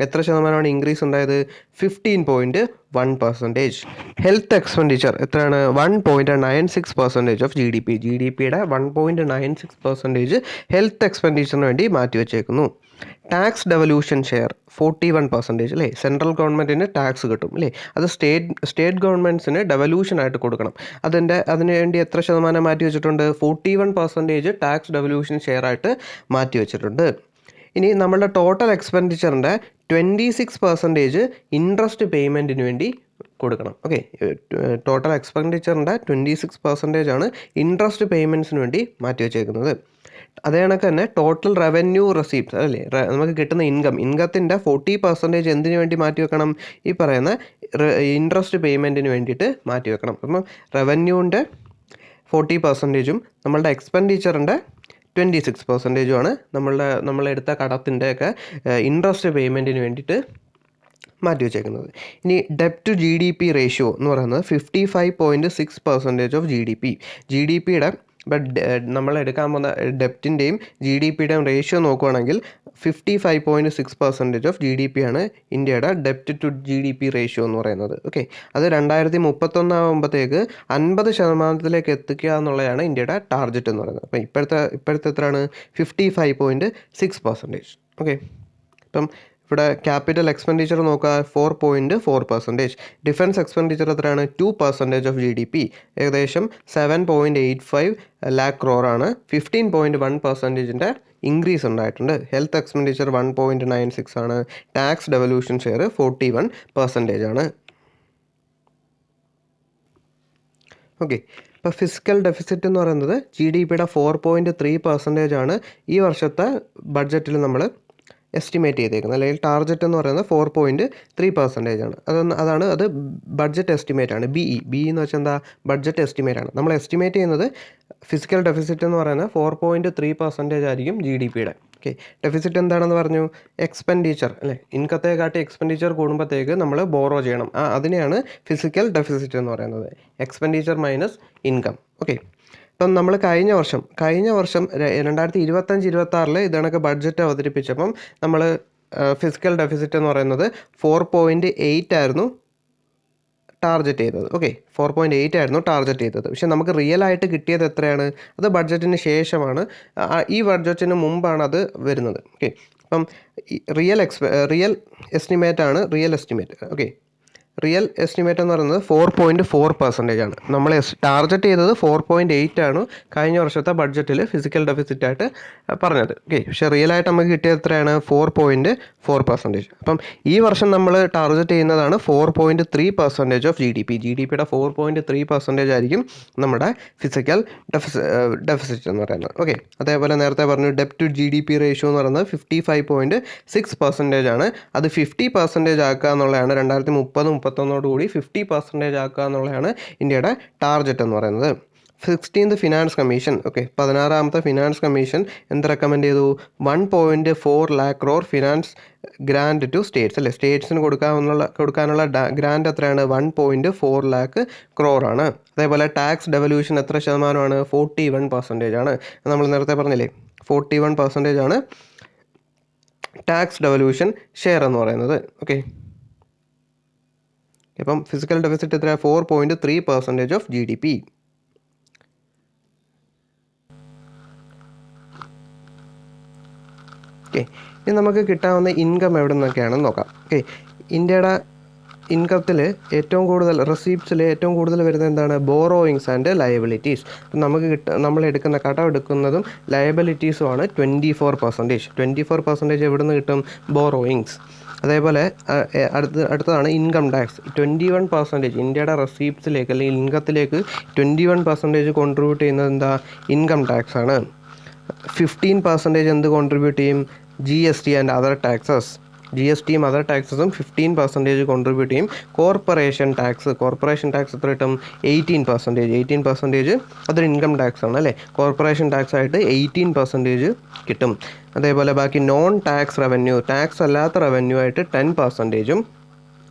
എത്ര ശതമാനമാണ് ഇൻക്രീസ് ഉണ്ടായത്? 15.1%. ഹെൽത്ത് എക്സ്പെൻഡിച്ചർ എത്രയാണ്? 1.96% ഓഫ് GDPയുടെ 1.96% ഹെൽത്ത് എക്സ്പെൻഡിച്ചറിന് വേണ്ടി മാറ്റി വെച്ചേക്കുന്നു. ടാക്സ് ഡെവല്യൂഷൻ ഷെയർ 41% അല്ലേ. സെൻട്രൽ ഗവൺമെൻറ്റിന് ടാക്സ് കിട്ടും അല്ലേ. അത് സ്റ്റേറ്റ് ഗവൺമെൻറ്റ്സിന് ഡെവല്യൂഷനായിട്ട് കൊടുക്കണം. അതിന് വേണ്ടി എത്ര ശതമാനം മാറ്റി വെച്ചിട്ടുണ്ട്? 41% ടാക്സ് ഡെവല്യൂഷൻ ഷെയർ ആയിട്ട് മാറ്റി വെച്ചിട്ടുണ്ട്. ഇനി നമ്മളുടെ ടോട്ടൽ എക്സ്പെൻഡിച്ചറിൻ്റെ 26% ഇൻട്രസ്റ്റ് പേയ്മെൻറ്റിന് വേണ്ടി കൊടുക്കണം. ഓക്കെ, ടോട്ടൽ എക്സ്പെൻഡിച്ചറിൻ്റെ 26% ആണ് ഇൻട്രസ്റ്റ് പേയ്മെൻറ്റ്സിന് വേണ്ടി മാറ്റി വെച്ചേക്കുന്നത്. അതേ കണക്ക് തന്നെ ടോട്ടൽ റവന്യൂ റെസീപ്റ്റ്സ് അല്ലേ, നമുക്ക് കിട്ടുന്ന ഇൻകത്തിൻ്റെ 40% എന്തിനു വേണ്ടി മാറ്റി വെക്കണം? ഈ പറയുന്ന ഇൻട്രസ്റ്റ് പേയ്മെൻറ്റിന് വേണ്ടിയിട്ട് മാറ്റി വെക്കണം. അപ്പം റവന്യൂവിൻ്റെ 40%ഉം നമ്മളുടെ എക്സ്പെൻഡിച്ചറിൻ്റെ 26%ഉമാണ് നമ്മളെടുത്ത കടത്തിൻ്റെയൊക്കെ ഇൻട്രസ്റ്റ് പേയ്മെൻറ്റിന് വേണ്ടിയിട്ട് മാറ്റി വെച്ചേക്കുന്നത്. ഇനി ഡെപ്റ്റ് ടു GDP റേഷ്യോ എന്ന് പറയുന്നത് 55.6% ഓഫ് GDPയുടെ നമ്മൾ എടുക്കാൻ പോകുന്ന ഡെപ്റ്റിൻ്റെയും GDPയുടെയും റേഷ്യോ നോക്കുകയാണെങ്കിൽ 55.6% ഓഫ് GDP ആണ് ഇന്ത്യയുടെ ഡെപ്റ്റ് ടു GDP റേഷ്യോ എന്ന് പറയുന്നത്. ഓക്കെ, അത് 2031 ആകുമ്പോഴത്തേക്ക് 50% എത്തിക്കുക എന്നുള്ളതാണ് ഇന്ത്യയുടെ ടാർഗറ്റ് എന്ന് പറയുന്നത്. അപ്പം ഇപ്പോഴത്തെ എത്രയാണ്? 55.6%. ഓക്കെ, ഇപ്പം ഇവിടെ ക്യാപിറ്റൽ എക്സ്പെൻഡിച്ചർ നോക്കുക 4.4%. ഡിഫൻസ് എക്സ്പെൻഡിച്ചർ എത്രയാണ്? 2% ഓഫ് GDP, ഏകദേശം 7.85 lakh crore ആണ്. 15.1% ഇൻക്രീസ് ഉണ്ടായിട്ടുണ്ട്. ഹെൽത്ത് എക്സ്പെൻഡിച്ചർ 1.96 ആണ്. ടാക്സ് ഡെവല്യൂഷൻ ഷെയർ 41% ആണ്. ഓക്കെ, ഇപ്പോൾ ഫിസിക്കൽ ഡെഫിസിറ്റ് എന്ന് പറയുന്നത് GDPയുടെ 4.3% ആണ് ഈ വർഷത്തെ ബഡ്ജറ്റിൽ നമ്മൾ എസ്റ്റിമേറ്റ് ചെയ്തേക്കുന്നത്. അല്ലെങ്കിൽ ടാർഗറ്റ് എന്ന് പറയുന്നത് 4.3% ആണ്. അത് ബഡ്ജറ്റ് എസ്റ്റിമേറ്റ് ആണ്. BE എന്ന് വെച്ചാൽ എന്താ? ബഡ്ജറ്റ് എസ്റ്റിമേറ്റ് ആണ്. നമ്മൾ എസ്റ്റിമേറ്റ് ചെയ്യുന്നത് ഫിസിക്കൽ ഡെഫിസിറ്റ് എന്ന് പറയുന്നത് 4.3% ആയിരിക്കും GDPയുടെ. ഓക്കെ, ഡെഫിസിറ്റ് എന്താണെന്ന് പറഞ്ഞു? എക്സ്പെൻഡിച്ചർ അല്ലേ. ഇൻകത്തെ കാട്ടി എക്സ്പെൻഡിച്ചർ കൂടുമ്പോഴത്തേക്ക് നമ്മൾ ബോറോ ചെയ്യണം. അതിനെയാണ് ഫിസിക്കൽ ഡെഫിസിറ്റ് എന്ന് പറയുന്നത്. Expenditure minus income. ഓക്കെ, ഇപ്പം നമ്മൾ കഴിഞ്ഞ വർഷം 2025-26 ഇതണക്ക് ബഡ്ജറ്റ് അവതരിപ്പിച്ചപ്പം നമ്മൾ ഫിസിക്കൽ ഡെഫിസിറ്റ് എന്ന് പറയുന്നത് 4.8 ആയിരുന്നു ടാർഗറ്റ് ചെയ്തത്. ഓക്കെ, 4.8 ആയിരുന്നു ടാർഗറ്റ് ചെയ്തത്. പക്ഷേ നമുക്ക് റിയൽ ആയിട്ട് കിട്ടിയത് എത്രയാണ്? അത് ബഡ്ജറ്റിന് ശേഷമാണ്. ഈ ബഡ്ജറ്റിന് മുമ്പാണ് അത് വരുന്നത്. ഓക്കെ, അപ്പം റിയൽ എസ്റ്റിമേറ്റ് ആണ് real estimate. Okay, real estimate എന്ന് പറയുന്നത് 4.4% ആണ്. നമ്മൾ ടാർഗറ്റ് ചെയ്തത് 4.8 ആണ് കഴിഞ്ഞ വർഷത്തെ ബഡ്ജറ്റിൽ ഫിസിക്കൽ ഡെഫിസിറ്റ് ആയിട്ട് പറഞ്ഞത്. ഓക്കെ, പക്ഷേ റിയൽ ആയിട്ട് നമുക്ക് കിട്ടിയത് എത്രയാണ്? 4.4%. അപ്പം ഈ വർഷം നമ്മൾ ടാർഗറ്റ് ചെയ്യുന്നതാണ് 4.3% ഓഫ് GDP. GDPയുടെ 4.3% ആയിരിക്കും നമ്മുടെ ഫിസിക്കൽ ഡെഫിസിറ്റ് എന്ന് പറയുന്നത്. ഓക്കെ, അതേപോലെ നേരത്തെ പറഞ്ഞു ഡെപ്റ്റ് ടു GDP റേഷ്യോ എന്ന് പറയുന്നത് 55.6% ആണ്. അത് 50% ആക്കുക എന്നുള്ളതാണ് 2030-31 കൂടി 50% ആക്കുക എന്നുള്ളതാണ് ഇന്ത്യയുടെ ടാർഗറ്റ് എന്ന് പറയുന്നത്. 16th ഫിനാൻസ് കമ്മീഷൻ, ഓക്കെ, 16ാമത്തെ ഫിനാൻസ് കമ്മീഷൻ എന്ത് റെക്കമെൻഡ് ചെയ്തു? 1.4 lakh crore finance grand to states, അല്ലേ? സ്റ്റേറ്റ്സിന് കൊടുക്കാനുള്ള ഗ്രാൻഡ് എത്രയാണ്? 1.4 lakh crore ആണ്. അതേപോലെ ടാക്സ് ഡെവല്യൂഷൻ എത്ര ശതമാനമാണ്? 41% ആണ്. നമ്മൾ നേരത്തെ പറഞ്ഞില്ലേ 41% ആണ് ടാക്സ് ഡെവല്യൂഷൻ ഷെയർ എന്ന് പറയുന്നത്. ഓക്കെ, ഇപ്പം ഫിസിക്കൽ ഡെഫിസിറ്റ് എത്രയാണ്? 4.3% ഓഫ് GDP. ഓക്കെ, ഇനി നമുക്ക് കിട്ടാവുന്ന ഇൻകം എവിടെ നിന്നൊക്കെയാണെന്ന് നോക്കാം. ഓക്കെ, ഇന്ത്യയുടെ ഇൻകത്തിൽ ഏറ്റവും കൂടുതൽ റെസീപ്റ്റ്സിൽ ഏറ്റവും കൂടുതൽ വരുന്നത് എന്താണ്? Borrowings and liabilities. നമുക്ക് നമ്മൾ എടുക്കുന്ന കടം എടുക്കുന്നതും ലയബിലിറ്റീസുമാണ് 24%. 24% എവിടെ നിന്ന് കിട്ടും? ബോറോയിങ്സ്. അതേപോലെ അടുത്തതാണ് ഇൻകം ടാക്സ്. 21% ഇന്ത്യയുടെ റെസീപ്റ്റ്സിലേക്ക് അല്ലെങ്കിൽ ഇൻകത്തിലേക്ക് 21% കോൺട്രിബ്യൂട്ട് ചെയ്യുന്നത് എന്താ? ഇൻകം ടാക്സ് ആണ്. 15% എന്ത് കോൺട്രിബ്യൂട്ട് ചെയ്യും? GST and other taxes. GSTയും അതർ ടാക്സസും 15% കോൺട്രിബ്യൂട്ട് ചെയ്യും. കോർപ്പറേഷൻ ടാക്സ് എത്ര കിട്ടും? 18%. 18% അതൊരു ഇൻകം ടാക്സ് ആണ്, അല്ലേ? കോർപ്പറേഷൻ ടാക്സ് ആയിട്ട് 18% കിട്ടും. അതേപോലെ ബാക്കി നോൺ ടാക്സ് റവന്യൂ, ടാക്സ് അല്ലാത്ത റവന്യൂ ആയിട്ട് 10%,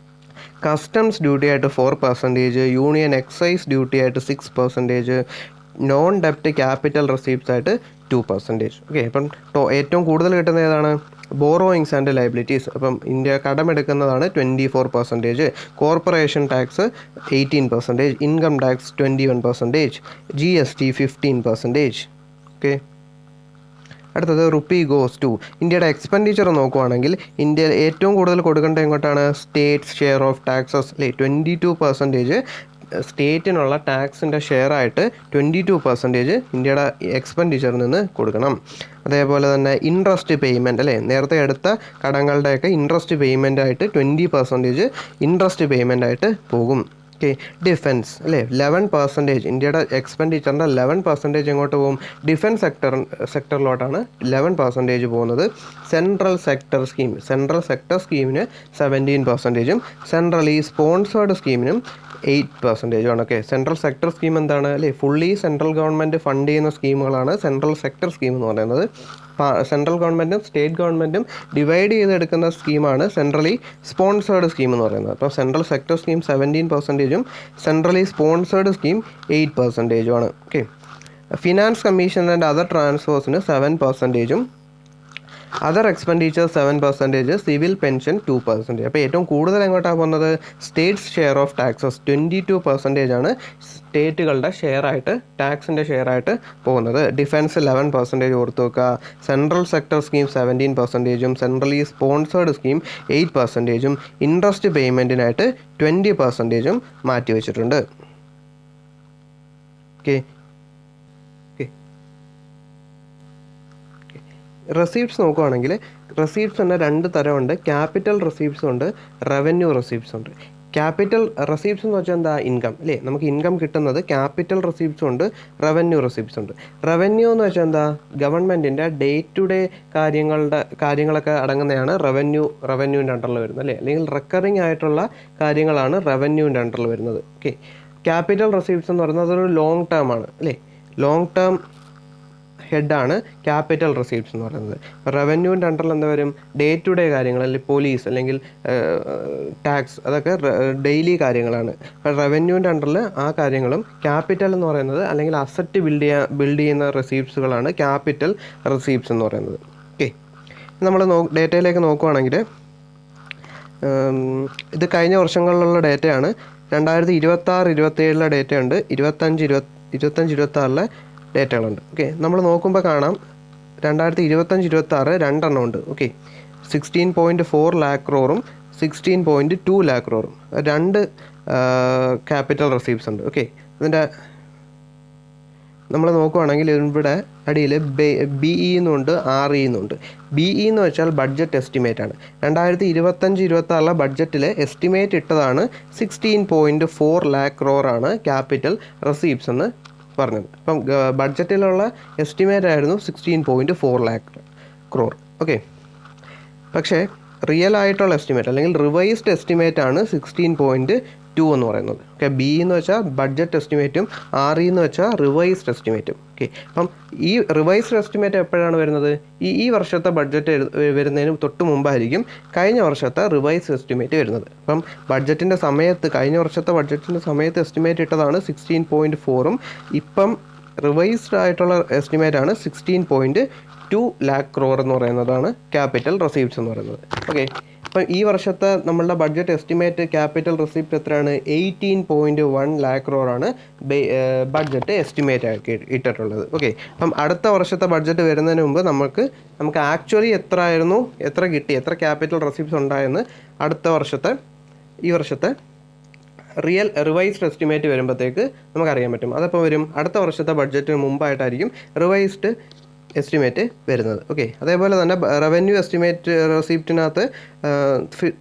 കസ്റ്റംസ് ഡ്യൂട്ടി ആയിട്ട് 4%, യൂണിയൻ എക്സൈസ് ഡ്യൂട്ടി ആയിട്ട് 6%, നോൺ ഡെപ്റ്റ് ക്യാപിറ്റൽ റെസീപ്റ്റ്സ് ആയിട്ട് 2%. ഓക്കെ, അപ്പം ഏറ്റവും കൂടുതൽ കിട്ടുന്ന ഏതാണ്? Borrowings and liabilities. അപ്പം ഇന്ത്യ കടമെടുക്കുന്നതാണ് 24%, corporation tax 18%, income tax 21%, GST 15%. Okay, അടുത്തത് റുപ്പി ഗോസ് ടു. ഇന്ത്യയുടെ എക്സ്പെൻഡിച്ചർ നോക്കുവാണെങ്കിൽ ഇന്ത്യയിൽ ഏറ്റവും കൂടുതൽ കൊടുക്കേണ്ടത് എങ്ങോട്ടാണ്? സ്റ്റേറ്റ്സ് ഷെയർ ഓഫ് ടാക്സസ്, അല്ലേ? 22% സ്റ്റേറ്റിനുള്ള ടാക്സിൻ്റെ ഷെയറായിട്ട് 22% ഇന്ത്യയുടെ എക്സ്പെൻഡിച്ചറിൽ നിന്ന് കൊടുക്കണം. അതേപോലെ തന്നെ ഇൻട്രസ്റ്റ് പേയ്മെൻറ്റ്, അല്ലേ? നേരത്തെ എടുത്ത കടങ്ങളുടെയൊക്കെ ഇൻട്രസ്റ്റ് പേയ്മെൻ്റ് ആയിട്ട് 20% ഇൻട്രസ്റ്റ് പേയ്മെൻ്റ് ആയിട്ട് പോകും. ഓക്കെ, ഡിഫൻസ്, അല്ലേ? 11%. ഇന്ത്യയുടെ എക്സ്പെൻഡിച്ചറിൻ്റെ 11% എങ്ങോട്ട് പോകും? ഡിഫൻസ് സെക്ടറിലോട്ടാണ് 11% പോകുന്നത്. സെൻട്രൽ സെക്ടർ സ്കീമിന് 17%, സെൻട്രലി സ്പോൺസേർഡ് സ്കീമിനും 8% ആണ്. ഓക്കെ, സെൻട്രൽ സെക്ടർ സ്കീം എന്താണ്, അല്ലേ? ഫുള്ളി സെൻട്രൽ ഗവൺമെൻറ് ഫണ്ട് ചെയ്യുന്ന സ്കീമുകളാണ് സെൻട്രൽ സെക്ടർ സ്കീം എന്ന് പറയുന്നത്. സെൻട്രൽ ഗവൺമെൻറ്റും സ്റ്റേറ്റ് ഗവൺമെൻറ്റും ഡിവൈഡ് ചെയ്തെടുക്കുന്ന സ്കീമാണ് സെൻട്രലി സ്പോൺസേർഡ് സ്കീം എന്ന് പറയുന്നത്. അപ്പോൾ central sector scheme 17%, centrally sponsored scheme 8% ആണ്. Okay, finance commission and other ട്രാൻസ്ഫേഴ്സിന് 7%, അതർ എക്സ്പെൻഡിച്ചർ 7%, സിവിൽ പെൻഷൻ 2%. അപ്പോൾ ഏറ്റവും കൂടുതൽ എങ്ങോട്ടാണ് പോകുന്നത്? സ്റ്റേറ്റ്സ് ഷെയർ ഓഫ് ടാക്സസ് 22% ആണ് സ്റ്റേറ്റുകളുടെ ഷെയറായിട്ട്, ടാക്സിൻ്റെ ഷെയറായിട്ട് പോകുന്നത്. ഡിഫൻസ് 11% ഓർത്ത് വെക്കുക. Central sector scheme 17%, centrally sponsored scheme 8%, interest പേയ്മെൻറ്റിനായിട്ട് 20% മാറ്റി വെച്ചിട്ടുണ്ട്. ഓക്കെ, റെസീപ്റ്റ്സ് നോക്കുകയാണെങ്കിൽ റെസീപ്റ്റ്സ് തന്നെ 2 തരമുണ്ട്. ക്യാപിറ്റൽ റെസീപ്റ്റ്സും ഉണ്ട്, റവന്യൂ റെസീപ്റ്റ്സും ഉണ്ട്. ക്യാപിറ്റൽ റെസീപ്റ്റ്സ് എന്ന് വെച്ചാൽ എന്താ? ഇൻകം, അല്ലേ? നമുക്ക് ഇൻകം കിട്ടുന്നത് ക്യാപിറ്റൽ റെസീപ്റ്റ്സും ഉണ്ട്, റവന്യൂ റെസീപ്റ്റ്സും ഉണ്ട്. റവന്യൂ എന്ന് വെച്ചാൽ എന്താ? ഗവൺമെൻറ്റിൻ്റെ ഡേ ടു ഡേ കാര്യങ്ങളൊക്കെ അടങ്ങുന്നതാണ് റവന്യൂവിൻ്റെ അണ്ടറിൽ വരുന്നത്, അല്ലേ? അല്ലെങ്കിൽ റെക്കറിങ് ആയിട്ടുള്ള കാര്യങ്ങളാണ് റവന്യൂവിൻ്റെ അണ്ടറിൽ വരുന്നത്. ഓക്കെ, ക്യാപിറ്റൽ റെസീപ്റ്റ്സ് എന്ന് പറയുന്നത് അതൊരു ലോങ് ടേം ആണ്, അല്ലേ? ലോങ് ടേം ഹെഡാണ് ക്യാപിറ്റൽ റെസീപ്റ്റ്സ് എന്ന് പറയുന്നത്. റവന്യൂവിൻ്റെ അണ്ടറിൽ എന്താ വരും? ഡേ ടു ഡേ കാര്യങ്ങൾ, അല്ലെങ്കിൽ പോലീസ് അല്ലെങ്കിൽ ടാക്സ്, അതൊക്കെ ഡെയിലി കാര്യങ്ങളാണ്. അപ്പോൾ റവന്യൂവിൻ്റെ അണ്ടറിൽ ആ കാര്യങ്ങളും, ക്യാപിറ്റൽ എന്ന് പറയുന്നത് അല്ലെങ്കിൽ അസറ്റ് ബിൽഡ് ചെയ്യുന്ന റെസീപ്റ്റ്സുകളാണ് ക്യാപിറ്റൽ റെസീപ്റ്റ്സ് എന്ന് പറയുന്നത്. ഓക്കെ, നമ്മൾ ഡേറ്റയിലേക്ക് നോക്കുകയാണെങ്കിൽ ഇത് കഴിഞ്ഞ വർഷങ്ങളിലുള്ള ഡേറ്റയാണ്. 2026-27 ഡേറ്റ ഉണ്ട്, 25-26 ഡേറ്റകളുണ്ട്. ഓക്കെ, നമ്മൾ നോക്കുമ്പോൾ കാണാം 2025-26 രണ്ടെണ്ണം ഉണ്ട്. Okay, 16.4 lakh crore 16.2 lakh crore രണ്ട് ക്യാപിറ്റൽ റെസീപ്റ്റ്സ് ഉണ്ട്. ഓക്കെ, അതിൻ്റെ നമ്മൾ നോക്കുവാണെങ്കിൽ ഇവിടെ അടിയിൽ BE എന്നുണ്ട്, RE എന്നുണ്ട്. BE എന്ന് വെച്ചാൽ ബഡ്ജറ്റ് എസ്റ്റിമേറ്റ് ആണ്. 2025-26 ബഡ്ജറ്റിൽ എസ്റ്റിമേറ്റ് ഇട്ടതാണ് 16.4 lakh crore ആണ് ക്യാപിറ്റൽ റെസീപ്റ്റ്സ് എന്ന് പറഞ്ഞത്. അപ്പം ബഡ്ജറ്റിലുള്ള എസ്റ്റിമേറ്റ് ആയിരുന്നു 16.4 lakh crore. ഓക്കെ, പക്ഷേ റിയൽ ആയിട്ടുള്ള എസ്റ്റിമേറ്റ് അല്ലെങ്കിൽ റിവൈസ്ഡ് എസ്റ്റിമേറ്റ് ആണ് 16.2 എന്ന് പറയുന്നത്. ഓക്കെ, BE എന്ന് വെച്ചാൽ ബഡ്ജറ്റ് എസ്റ്റിമേറ്റും RE എന്ന് വെച്ചാൽ റിവൈസ്ഡ് എസ്റ്റിമേറ്റും. ഓക്കെ, അപ്പം ഈ റിവൈസ്ഡ് എസ്റ്റിമേറ്റ് എപ്പോഴാണ് വരുന്നത്? ഈ വർഷത്തെ ബഡ്ജറ്റ് വരുന്നതിന് തൊട്ട് മുമ്പായിരിക്കും കഴിഞ്ഞ വർഷത്തെ റിവൈസ്ഡ് എസ്റ്റിമേറ്റ് വരുന്നത്. അപ്പം ബഡ്ജറ്റിൻ്റെ സമയത്ത്, കഴിഞ്ഞ വർഷത്തെ ബഡ്ജറ്റിൻ്റെ സമയത്ത് എസ്റ്റിമേറ്റ് ഇട്ടതാണ് 16.4ഉം ഇപ്പം റിവൈസ്ഡ് ആയിട്ടുള്ള എസ്റ്റിമേറ്റ് ആണ് 16.2 lakh crore എന്ന് പറയുന്നതാണ് ക്യാപിറ്റൽ റെസീപ്റ്റ്സ് എന്ന് പറയുന്നത്. ഓക്കെ, അപ്പം ഈ വർഷത്തെ നമ്മളുടെ ബഡ്ജറ്റ് എസ്റ്റിമേറ്റ് ക്യാപിറ്റൽ റെസിപ്റ്റ് എത്രയാണ്? 18.1 lakh crore ആണ് ബഡ്ജറ്റ് എസ്റ്റിമേറ്റ് ആക്കി ഇട്ടിട്ടുള്ളത്. ഓക്കെ, അപ്പം അടുത്ത വർഷത്തെ ബഡ്ജറ്റ് വരുന്നതിന് മുമ്പ് നമുക്ക് ആക്ച്വലി എത്ര കിട്ടി, എത്ര ക്യാപിറ്റൽ റെസിപ്റ്റ്സ് ഉണ്ടായെന്ന് ഈ വർഷത്തെ റിവൈസ്ഡ് എസ്റ്റിമേറ്റ് വരുമ്പോഴത്തേക്ക് നമുക്കറിയാൻ പറ്റും. അതപ്പോൾ വരും അടുത്ത വർഷത്തെ ബഡ്ജറ്റിന് മുമ്പായിട്ടായിരിക്കും റിവൈസ്ഡ് എസ്റ്റിമേറ്റ് വരുന്നത്. ഓക്കെ, അതേപോലെ തന്നെ റവന്യൂ എസ്റ്റിമേറ്റ് റെസിപ്റ്റിനകത്ത്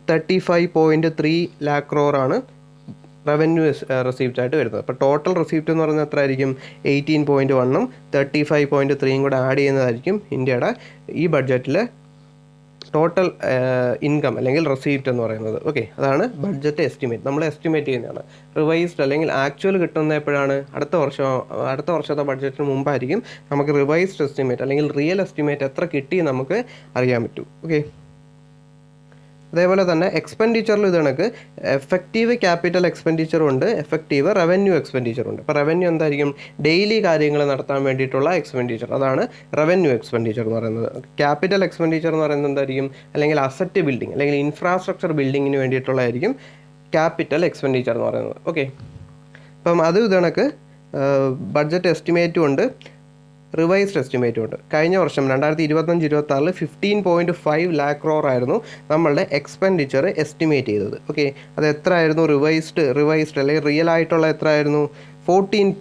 35.3 lakh crore ആണ് റവന്യൂ റെസിപ്റ്റ് ആയിട്ട് വരുന്നത്. അപ്പോൾ ടോട്ടൽ റെസിപ്റ്റ് എന്ന് പറയുന്നത് എത്ര ആയിരിക്കും? 18.1ഉം 35.3ഉം കൂടെ ആഡ് ചെയ്യുന്നതായിരിക്കും ഇന്ത്യയുടെ ഈ ബഡ്ജറ്റിലെ ടോട്ടൽ ഇൻകം അല്ലെങ്കിൽ റെസിപ്റ്റ് എന്ന് പറയുന്നത്. ഓക്കെ, അതാണ് ബഡ്ജറ്റ് എസ്റ്റിമേറ്റ്. നമ്മൾ എസ്റ്റിമേറ്റ് ചെയ്യുന്നതാണ്. റിവൈസ്ഡ് അല്ലെങ്കിൽ ആക്ച്വൽ കിട്ടുന്നത് എപ്പോഴാണ്? അടുത്ത വർഷത്തെ ബഡ്ജറ്റിന് മുമ്പായിരിക്കും നമുക്ക് റിവൈസ്ഡ് എസ്റ്റിമേറ്റ് അല്ലെങ്കിൽ റിയൽ എസ്റ്റിമേറ്റ് എത്ര കിട്ടി നമുക്ക് അറിയാൻ പറ്റും. ഓക്കെ, അതേപോലെ തന്നെ എക്സ്പെൻഡിച്ചറിൽ ഇത് കണക്ക് എഫക്റ്റീവ് ക്യാപിറ്റൽ എക്സ്പെൻഡിച്ചറും ഉണ്ട്, എഫക്റ്റീവ് റവന്യൂ എക്സ്പെൻഡിച്ചറും ഉണ്ട്. അപ്പോൾ റവന്യൂ എന്തായിരിക്കും? ഡെയിലി കാര്യങ്ങൾ നടത്താൻ വേണ്ടിയിട്ടുള്ള എക്സ്പെൻഡിച്ചർ, അതാണ് റവന്യൂ എക്സ്പെൻഡിച്ചർ എന്ന് പറയുന്നത്. ക്യാപിറ്റൽ എക്സ്പെൻഡിച്ചർ എന്ന് പറയുന്നത് എന്തായിരിക്കും? അല്ലെങ്കിൽ അസറ്റ് ബിൽഡിംഗ് അല്ലെങ്കിൽ ഇൻഫ്രാസ്ട്രക്ചർ ബിൽഡിങ്ങിന് വേണ്ടിയിട്ടുള്ളതായിരിക്കും ക്യാപിറ്റൽ എക്സ്പെൻഡിച്ചർ എന്ന് പറയുന്നത്. ഓക്കെ, അപ്പം അത് ഇത് കണക്ക് ബഡ്ജറ്റ് എസ്റ്റിമേറ്റും ഉണ്ട്, റിവൈസ്ഡ് എസ്റ്റിമേറ്റും ഉണ്ട്. കഴിഞ്ഞ വർഷം 2025-26 15.5 lakh crore ആയിരുന്നു നമ്മളുടെ എക്സ്പെൻഡിച്ചർ എസ്റ്റിമേറ്റ് ചെയ്തത്. ഓക്കെ, അത് എത്ര ആയിരുന്നു? റിവൈസ്ഡ് അല്ലെങ്കിൽ റിയൽ ആയിട്ടുള്ള എത്ര ആയിരുന്നു? 14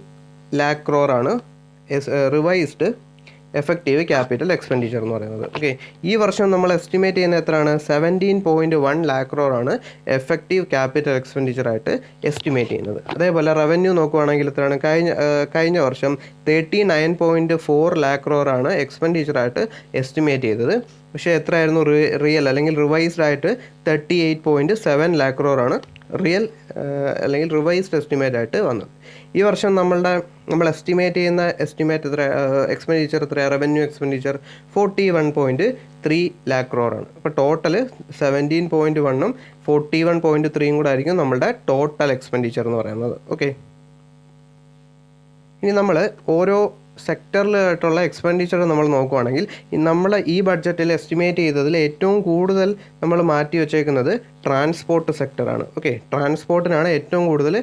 lakh crore ആണ് റിവൈസ്ഡ് എഫക്റ്റീവ് ക്യാപിറ്റൽ എക്സ്പെൻഡിച്ചർ എന്ന് പറയുന്നത്. ഓക്കെ, ഈ വർഷം നമ്മൾ എസ്റ്റിമേറ്റ് ചെയ്യുന്നത് എത്രയാണ്? 17.1 lakh crore ആണ് എഫക്റ്റീവ് ക്യാപിറ്റൽ എക്സ്പെൻഡിച്ചർ ആയിട്ട് എസ്റ്റിമേറ്റ് ചെയ്യുന്നത്. അതേപോലെ റവന്യൂ നോക്കുവാണെങ്കിൽ എത്രയാണ്? കഴിഞ്ഞ വർഷം 39.4 lakh crore ആണ് എക്സ്പെൻഡിച്ചർ ആയിട്ട് എസ്റ്റിമേറ്റ് ചെയ്തത്. പക്ഷേ എത്രയായിരുന്നു റിയൽ അല്ലെങ്കിൽ റിവൈസ്ഡ് ആയിട്ട്? 38.7 lakh crore ആണ് റിയൽ അല്ലെങ്കിൽ റിവൈസ്ഡ് എസ്റ്റിമേറ്റ് ആയിട്ട് വന്നത്. ഈ വർഷം നമ്മൾ എസ്റ്റിമേറ്റ് ചെയ്യുന്ന എക്സ്പെൻഡിച്ചർ എത്രയാണ്? റവന്യൂ എക്സ്പെൻഡിച്ചർ 41.3 lakh crore ആണ്. അപ്പോൾ ടോട്ടൽ 17.1ഉം 41.3ഉം കൂടെ ആയിരിക്കും നമ്മളുടെ ടോട്ടൽ എക്സ്പെൻഡിച്ചർ എന്ന് പറയുന്നത്. ഓക്കെ, ഇനി നമ്മൾ ഓരോ സെക്ടറിലായിട്ടുള്ള എക്സ്പെൻഡിച്ചർ നമ്മൾ നോക്കുവാണെങ്കിൽ നമ്മൾ ഈ ബഡ്ജറ്റിൽ എസ്റ്റിമേറ്റ് ചെയ്തതിൽ ഏറ്റവും കൂടുതൽ നമ്മൾ മാറ്റി വെച്ചേക്കുന്നത് ട്രാൻസ്പോർട്ട് സെക്ടറാണ്. ഓക്കെ, ട്രാൻസ്പോർട്ടിനാണ് ഏറ്റവും കൂടുതൽ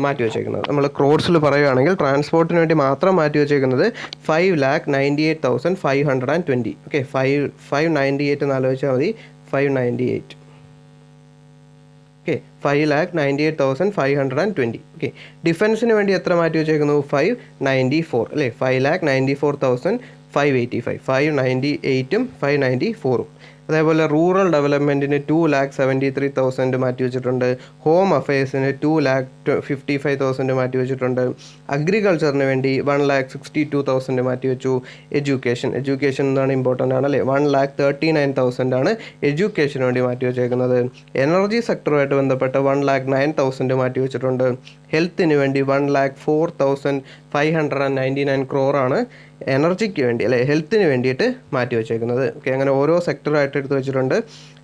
മാറ്റി വെച്ചേക്കുന്നത്. നമ്മൾ ക്രോഡ്സിൽ പറയുകയാണെങ്കിൽ ട്രാൻസ്പോർട്ടിന് വേണ്ടി മാത്രം മാറ്റി വെച്ചേക്കുന്നത് 5,98,520. ഓക്കെ, 598 എന്ന് ആലോചിച്ചാൽ മതി. 598. ഓക്കെ, 5,98,520. ഓക്കെ, ഡിഫൻസിന് വേണ്ടി എത്ര മാറ്റി വെച്ചേക്കുന്നു? 594 അല്ലേ? 5,94,585. 598ഉം 594ഉം. അതേപോലെ റൂറൽ ഡെവലപ്മെൻറ്റിന് 2,73,000 മാറ്റി വെച്ചിട്ടുണ്ട്. ഹോം അഫയേഴ്സിന് 2,55,000 മാറ്റി വെച്ചിട്ടുണ്ട്. അഗ്രികൾച്ചറിന് വേണ്ടി 1,62,000 മാറ്റി വെച്ചു. എഡ്യൂക്കേഷൻ എന്നാണ് ഇമ്പോർട്ടൻ്റ് ആണ് അല്ലേ? 1,39,000 ആണ് എഡ്യൂക്കേഷന് വേണ്ടി മാറ്റി വെച്ചേക്കുന്നത്. എനർജി സെക്ടറുമായിട്ട് ബന്ധപ്പെട്ട് 1,09,000 മാറ്റി വെച്ചിട്ടുണ്ട്. ഹെൽത്തിന് വേണ്ടി 1,04,599 crore ആണ് എനർജിക്ക് വേണ്ടി അല്ലെ ഹെൽത്തിന് വേണ്ടിയിട്ട് മാറ്റി വെച്ചേക്കുന്നത്. ഓക്കെ, അങ്ങനെ ഓരോ സെക്ടറായിട്ട് എടുത്ത് വെച്ചിട്ടുണ്ട്.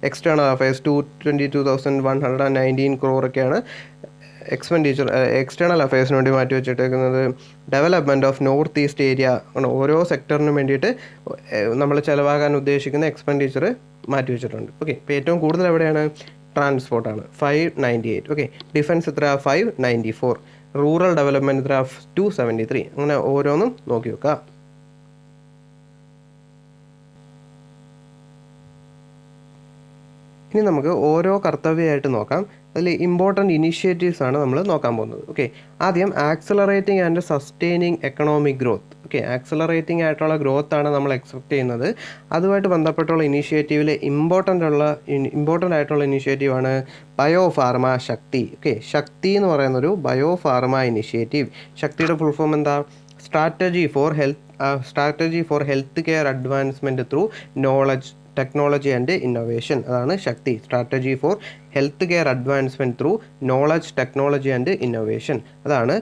എക്സ്റ്റേണൽ അഫയേഴ്സ് 222,119 crore ഒക്കെയാണ് എക്സ്പെൻഡിച്ചർ എക്സ്റ്റേണൽ അഫയേഴ്സിന് വേണ്ടി മാറ്റി വെച്ചിട്ടേക്കുന്നത്. Development of north east area ഓരോ സെക്ടറിനും വേണ്ടിയിട്ട് നമ്മൾ ചിലവാകാൻ ഉദ്ദേശിക്കുന്ന എക്സ്പെൻഡിച്ചർ മാറ്റി വെച്ചിട്ടുണ്ട്. ഓക്കെ, ഇപ്പോൾ ഏറ്റവും കൂടുതൽ എവിടെയാണ്? ട്രാൻസ്പോർട്ടാണ് 598. ഓക്കെ, ഡിഫൻസ് എത്ര 594, റൂറൽ ഡെവലപ്മെൻറ്റ് എത്ര 273. അങ്ങനെ ഓരോന്നും നോക്കി വെക്കുക. ഇനി നമുക്ക് ഓരോ കർത്തവ്യമായിട്ട് നോക്കാം. അതിൽ ഇമ്പോർട്ടൻറ്റ് ഇനീഷ്യേറ്റീവ്സ് ആണ് നമ്മൾ നോക്കാൻ പോകുന്നത്. ഓക്കെ, ആദ്യം accelerating and sustaining economic growth. Okay, accelerating ആയിട്ടുള്ള ഗ്രോത്ത് ആണ് നമ്മൾ എക്സ്പെക്ട് ചെയ്യുന്നത്. അതുമായിട്ട് ബന്ധപ്പെട്ടുള്ള ഇനീഷ്യേറ്റീവിൽ ഇമ്പോർട്ടൻ്റ് ആയിട്ടുള്ള ഇനീഷ്യേറ്റീവാണ് bio pharma Shakti. Okay, Shakti എന്ന് പറയുന്നൊരു ബയോ ഫാർമ ഇനീഷ്യേറ്റീവ്. ശക്തിയുടെ ഫുൾ ഫോം എന്താ? Strategy for health care advancement through knowledge, technology and innovation. അതാണ് Shakti, strategy for health care advancement through knowledge, technology and innovation. അതാണ്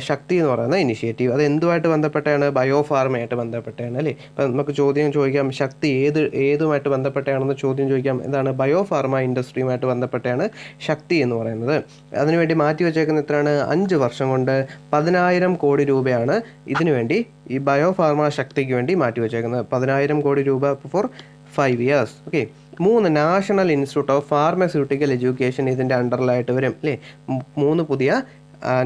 ശക്തി എന്ന് പറയുന്ന ഇനിഷ്യേറ്റീവ്. അത് എന്തുമായിട്ട് ബന്ധപ്പെട്ടാണ്? ബയോ ഫാർമയായിട്ട് ബന്ധപ്പെട്ടാണ് അല്ലേ. അപ്പം നമുക്ക് ചോദ്യം ചോദിക്കാം, ശക്തി ഏതുമായിട്ട് ബന്ധപ്പെട്ടാണെന്ന് ചോദ്യം ചോദിക്കാം. എന്താണ്? ബയോ ഫാർമ ഇൻഡസ്ട്രിയുമായിട്ട് ബന്ധപ്പെട്ടാണ് ശക്തി എന്ന് പറയുന്നത്. അതിനുവേണ്ടി മാറ്റി വെച്ചേക്കുന്ന എത്രയാണ്? 5 വർഷം കൊണ്ട് 10,000 കോടി രൂപയാണ് ഇതിനുവേണ്ടി, ഈ ബയോ ഫാർമ ശക്തിക്ക് വേണ്ടി മാറ്റി വെച്ചേക്കുന്നത്. 10,000 കോടി രൂപ for 5 years. Okay, 3 national institute of pharmaceutical education ഇതിൻ്റെ അണ്ടറിലായിട്ട് വരും അല്ലേ. 3 പുതിയ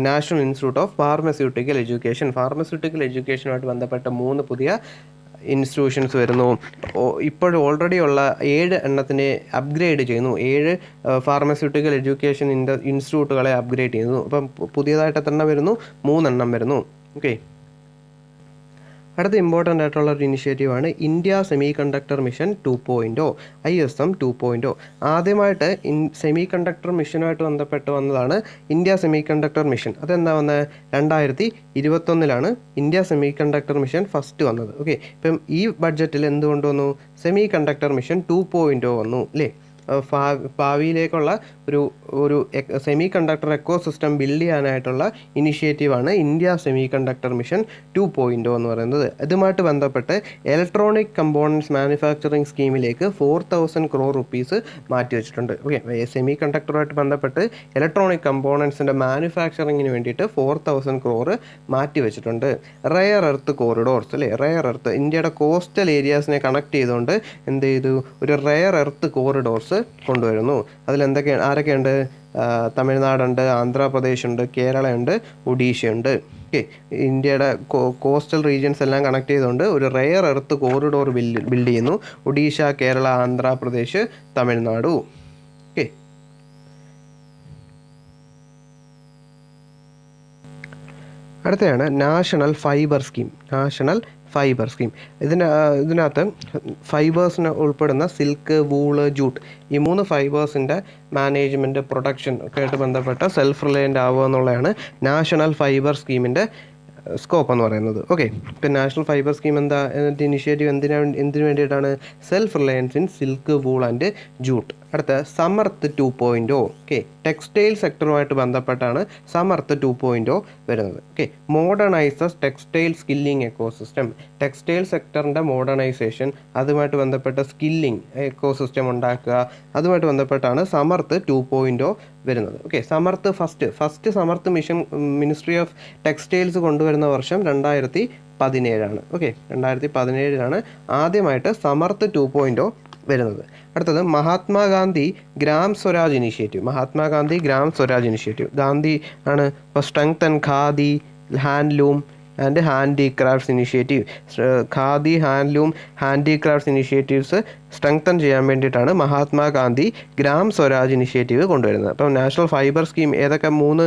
നാഷണൽ ഇൻസ്റ്റിറ്റ്യൂട്ട് ഓഫ് ഫാർമസ്യൂട്ടിക്കൽ എഡ്യൂക്കേഷനുമായിട്ട് ബന്ധപ്പെട്ട 3 പുതിയ ഇൻസ്റ്റിറ്റ്യൂഷൻസ് വരുന്നു. ഇപ്പോഴും ഓൾറെഡി ഉള്ള 7 എണ്ണത്തിനെ അപ്ഗ്രേഡ് ചെയ്യുന്നു. 7 ഫാർമസ്യൂട്ടിക്കൽ എഡ്യൂക്കേഷൻ ഇൻസ്റ്റിറ്റ്യൂട്ടുകളെ അപ്ഗ്രേഡ് ചെയ്യുന്നു. അപ്പം പുതിയതായിട്ട് എത്ര എണ്ണം വരുന്നു? 3 എണ്ണം വരുന്നു. ഓക്കെ, അടുത്ത ഇമ്പോർട്ടൻ്റ് ആയിട്ടുള്ള ഒരു ഇനിഷ്യേറ്റീവാണ് India semiconductor mission 2.0, ISM 2.0. ആദ്യമായിട്ട് സെമി കണ്ടക്ടർ മിഷനുമായിട്ട് ബന്ധപ്പെട്ട് വന്നതാണ് ഇന്ത്യ സെമി കണ്ടക്ടർ മിഷൻ. അതെന്താ വന്നത്? 2021 India semiconductor mission first വന്നത്. ഓക്കെ, ഇപ്പം ഈ ബഡ്ജറ്റിൽ എന്തുകൊണ്ട് വന്നു? സെമി കണ്ടക്ടർ മിഷൻ 2.0 വന്നു അല്ലേ. ഭാവിയിലേക്കുള്ള ഒരു semiconductor ecosystem build ചെയ്യാനായിട്ടുള്ള ഇനിഷ്യേറ്റീവാണ് ഇന്ത്യ സെമി കണ്ടക്ടർ മിഷൻ 2.0 എന്ന് പറയുന്നത്. ഇതുമായിട്ട് ബന്ധപ്പെട്ട് ഇലക്ട്രോണിക് കമ്പോണൻസ് മാനുഫാക്ചറിങ് സ്കീമിലേക്ക് 4,000 crore rupees മാറ്റി വെച്ചിട്ടുണ്ട്. ഓക്കെ, സെമി കണ്ടക്ടറുമായിട്ട് ബന്ധപ്പെട്ട് ഇലക്ട്രോണിക് കമ്പോണൻസിൻ്റെ മാനുഫാക്ചറിങ്ങിന് വേണ്ടിയിട്ട് 4,000 crore മാറ്റി വെച്ചിട്ടുണ്ട്. റെയർ എർത്ത് കോറിഡോർസ് അല്ലേ, റെയർ എർത്ത് ഇന്ത്യയുടെ കോസ്റ്റൽ ഏരിയാസിനെ കണക്ട് ചെയ്തുകൊണ്ട് എന്ത് ചെയ്തു? ഒരു റെയർ എർത്ത് കോറിഡോർസ് കൊണ്ടുവരുന്നു. ആരൊക്കെയുണ്ട്? തമിഴ്നാടുണ്ട്, ആന്ധ്രാപ്രദേശ് ഉണ്ട്, കേരളയുണ്ട്, ഒഡീഷയുണ്ട്. ഓക്കെ, ഇന്ത്യയുടെ കോസ്റ്റൽ റീജിയൻസ് എല്ലാം കണക്ട് ചെയ്തുകൊണ്ട് ഒരു റെയർ എർത്ത് കോറിഡോർ ബിൽഡ് ചെയ്യുന്നു. ഒഡീഷ, കേരള, ആന്ധ്രാപ്രദേശ്, തമിഴ്നാടു. ഓക്കെ, അടുത്തതാണ് നാഷണൽ ഫൈബർ സ്കീം. ഇതിനകത്ത് ഫൈബേഴ്സിന് ഉൾപ്പെടുന്ന സിൽക്ക്, വൂള്, ജൂട്ട്, ഈ 3 ഫൈബേഴ്സിൻ്റെ മാനേജ്മെൻറ്റ്, പ്രൊഡക്ഷൻ ഒക്കെ ആയിട്ട് ബന്ധപ്പെട്ട സെൽഫ് റിലയൻ്റ് ആവുക എന്നുള്ളതാണ് നാഷണൽ ഫൈബർ സ്കീമിൻ്റെ സ്കോപ്പ് എന്ന് പറയുന്നത്. ഓക്കെ, ഇപ്പം നാഷണൽ ഫൈബർ സ്കീം എന്താ? ഇനിഷ്യേറ്റീവ് എന്തിനു വേണ്ടിയിട്ടാണ്? Self Reliance in silk, wool and jute. അടുത്ത സമർത്ത് 2.0. ഓക്കെ, ടെക്സ്റ്റൈൽ സെക്ടറുമായിട്ട് ബന്ധപ്പെട്ടാണ് സമർത്ത് 2.0 വരുന്നത്. Okay, modernises textile skilling ecosystem. Textile സെക്ടറിൻ്റെ മോഡേണൈസേഷൻ, അതുമായിട്ട് ബന്ധപ്പെട്ട സ്കില്ലിംഗ് എക്കോസിസ്റ്റം ഉണ്ടാക്കുക, അതുമായിട്ട് ബന്ധപ്പെട്ടാണ് സമർത്ത് 2.0 വരുന്നത്. Okay, first Samarth mission ministry of textiles കൊണ്ടുവരുന്ന വർഷം 2017. ഓക്കെ, 2017 ആദ്യമായിട്ട് സമർത്ത് 2.0 വരുന്നത്. അടുത്തത് മഹാത്മാഗാന്ധി ഗ്രാം സ്വരാജ് ഇനിഷ്യേറ്റീവ്. ഗാന്ധി ആണ് ഇപ്പോൾ strengthen khadi, handloom and handicrafts initiative. Khadi, handloom, handicrafts initiatives strengthen ചെയ്യാൻ വേണ്ടിയിട്ടാണ് മഹാത്മാഗാന്ധി ഗ്രാം സ്വരാജ് ഇനിഷ്യേറ്റീവ് കൊണ്ടുവരുന്നത്. അപ്പം നാഷണൽ ഫൈബർ സ്കീം ഏതൊക്കെ 3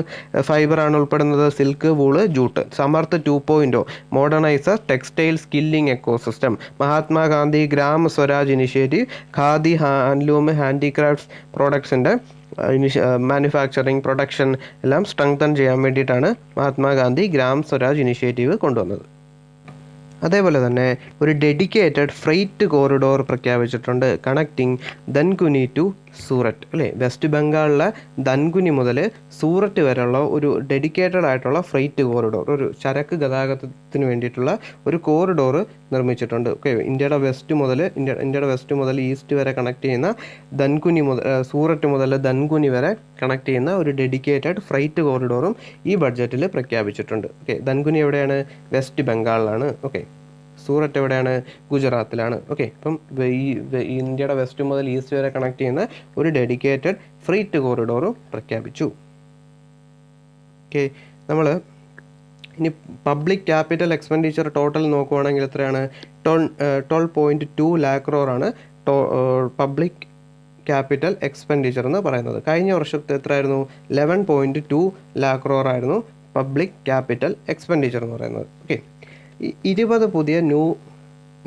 ഫൈബറാണ് ഉൾപ്പെടുന്നത്? Silk, wool, jute. Samarth 2.0 മോഡേണൈസർ textile skilling ecosystem. Mahatma Gandhi gram Swaraj initiative khadi, handloom, handicrafts പ്രോഡക്ട്സിൻ്റെ manufacturing, production എല്ലാം സ്ട്രെങ്തൻ ചെയ്യാൻ വേണ്ടിയിട്ടാണ് മഹാത്മാഗാന്ധി ഗ്രാം സ്വരാജ് ഇനിഷ്യേറ്റീവ് കൊണ്ടുവന്നത്. അതേപോലെ തന്നെ ഒരു ഡെഡിക്കേറ്റഡ് ഫ്രൈറ്റ് കോറിഡോർ പ്രഖ്യാപിച്ചിട്ടുണ്ട്, കണക്റ്റിംഗ് ധൻകുനി ടു സൂററ്റ് അല്ലേ. വെസ്റ്റ് ബംഗാളിലെ ധൻകുനി മുതൽ സൂററ്റ് വരെയുള്ള ഒരു ഡെഡിക്കേറ്റഡ് ആയിട്ടുള്ള ഫ്രൈറ്റ് കോറിഡോർ, ഒരു ചരക്ക് ഗതാഗതത്തിന് വേണ്ടിയിട്ടുള്ള ഒരു കോറിഡോർ നിർമ്മിച്ചിട്ടുണ്ട്. ഓക്കെ, ഇന്ത്യയുടെ വെസ്റ്റ് മുതൽ ഈസ്റ്റ് വരെ കണക്ട് ചെയ്യുന്ന സൂററ്റ് മുതൽ ധൻകുനി വരെ കണക്ട് ചെയ്യുന്ന ഒരു ഡെഡിക്കേറ്റഡ് ഫ്രൈറ്റ് കോറിഡോറും ഈ ബഡ്ജറ്റിൽ പ്രഖ്യാപിച്ചിട്ടുണ്ട്. ഓക്കെ, ധൻകുനി എവിടെയാണ്? വെസ്റ്റ് ബംഗാളിലാണ്. ഓക്കെ, സൂററ്റ് എവിടെയാണ്? ഗുജറാത്തിലാണ്. ഓക്കെ, അപ്പം ഇന്ത്യയുടെ വെസ്റ്റ് മുതൽ ഈസ്റ്റ് വരെ കണക്ട് ചെയ്യുന്ന ഒരു ഡെഡിക്കേറ്റഡ് ഫ്രീറ്റ് കോറിഡോറും പ്രഖ്യാപിച്ചു. ഓക്കെ, നമ്മൾ ഇനി പബ്ലിക് ക്യാപിറ്റൽ എക്സ്പെൻഡിച്ചർ ടോട്ടൽ നോക്കുവാണെങ്കിൽ എത്രയാണ്? 12.2 lakh crore public capital expenditure എന്ന് പറയുന്നത്. കഴിഞ്ഞ വർഷത്തെ എത്രയായിരുന്നു? 11.2 lakh crore ആയിരുന്നു പബ്ലിക് ക്യാപിറ്റൽ എക്സ്പെൻഡിച്ചർ എന്ന് പറയുന്നത്. ഓക്കെ, 20 പുതിയ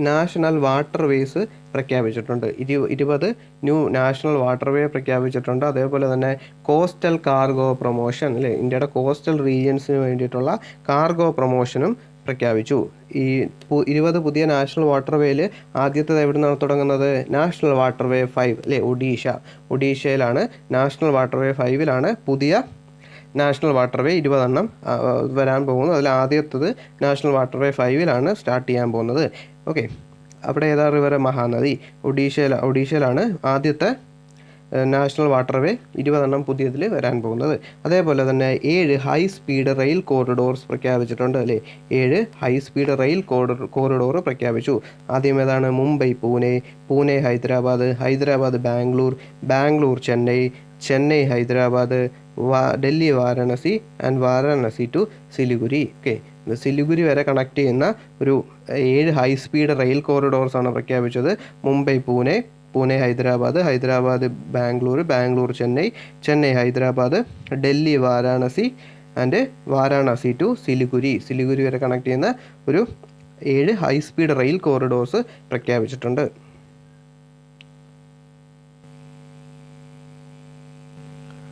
നാഷണൽ വാട്ടർ വേസ് പ്രഖ്യാപിച്ചിട്ടുണ്ട്. 20 നാഷണൽ വാട്ടർ വേ പ്രഖ്യാപിച്ചിട്ടുണ്ട്. അതേപോലെ തന്നെ കോസ്റ്റൽ കാർഗോ പ്രൊമോഷൻ, അല്ലേ, ഇന്ത്യയുടെ കോസ്റ്റൽ റീജിയൻസിന് വേണ്ടിയിട്ടുള്ള കാർഗോ പ്രൊമോഷനും പ്രഖ്യാപിച്ചു. ഈ 20 പുതിയ നാഷണൽ വാട്ടർ വേയിൽ ആദ്യത്തേത് എവിടെ നിന്നാണ് തുടങ്ങുന്നത്? നാഷണൽ വാട്ടർ വേ 5, അല്ലേ, ഒഡീഷയിലാണ് നാഷണൽ വാട്ടർ വേ 5ലാണ് പുതിയ നാഷണൽ വാട്ടർ വേ 20 വരാൻ പോകുന്നു. അതിൽ ആദ്യത്തേത് നാഷണൽ വാട്ടർ വേ 5ലാണ് സ്റ്റാർട്ട് ചെയ്യാൻ പോകുന്നത്. ഓക്കെ, അവിടെ ഏതാ റിവർ? മഹാനദി. ഒഡീഷയിലാണ് ആദ്യത്തെ നാഷണൽ വാട്ടർ വേ 20 പുതിയതിൽ വരാൻ പോകുന്നത്. അതേപോലെ തന്നെ 7 ഹൈ സ്പീഡ് റെയിൽ കോറിഡോർസ് പ്രഖ്യാപിച്ചിട്ടുണ്ട്, അല്ലേ. 7 ഹൈ സ്പീഡ് റെയിൽ കോറിഡോർ പ്രഖ്യാപിച്ചു. ആദ്യം ഏതാണ്? Mumbai Pune, Pune Hyderabad, Hyderabad Bangalore, Bangalore Chennai, Chennai Hyderabad, Delhi Varanasi and Varanasi to Siliguri. Okay, Siliguri വരെ കണക്ട് ചെയ്യുന്ന ഒരു 7 ഹൈ സ്പീഡ് റെയിൽ കോറിഡോർസാണ് പ്രഖ്യാപിച്ചത്. മുംബൈ പൂനെ, പൂനെ ഹൈദരാബാദ്, ഹൈദരാബാദ് ബാംഗ്ലൂർ, ബാംഗ്ലൂർ ചെന്നൈ, ചെന്നൈ ഹൈദരാബാദ്, ഡൽഹി വാരാണസി ആൻഡ് വാരാണസി ടു സിലിഗുരി, സിലിഗുരി വരെ കണക്ട് ചെയ്യുന്ന ഒരു 7 ഹൈ സ്പീഡ് റെയിൽ കോറിഡോർസ് പ്രഖ്യാപിച്ചിട്ടുണ്ട്.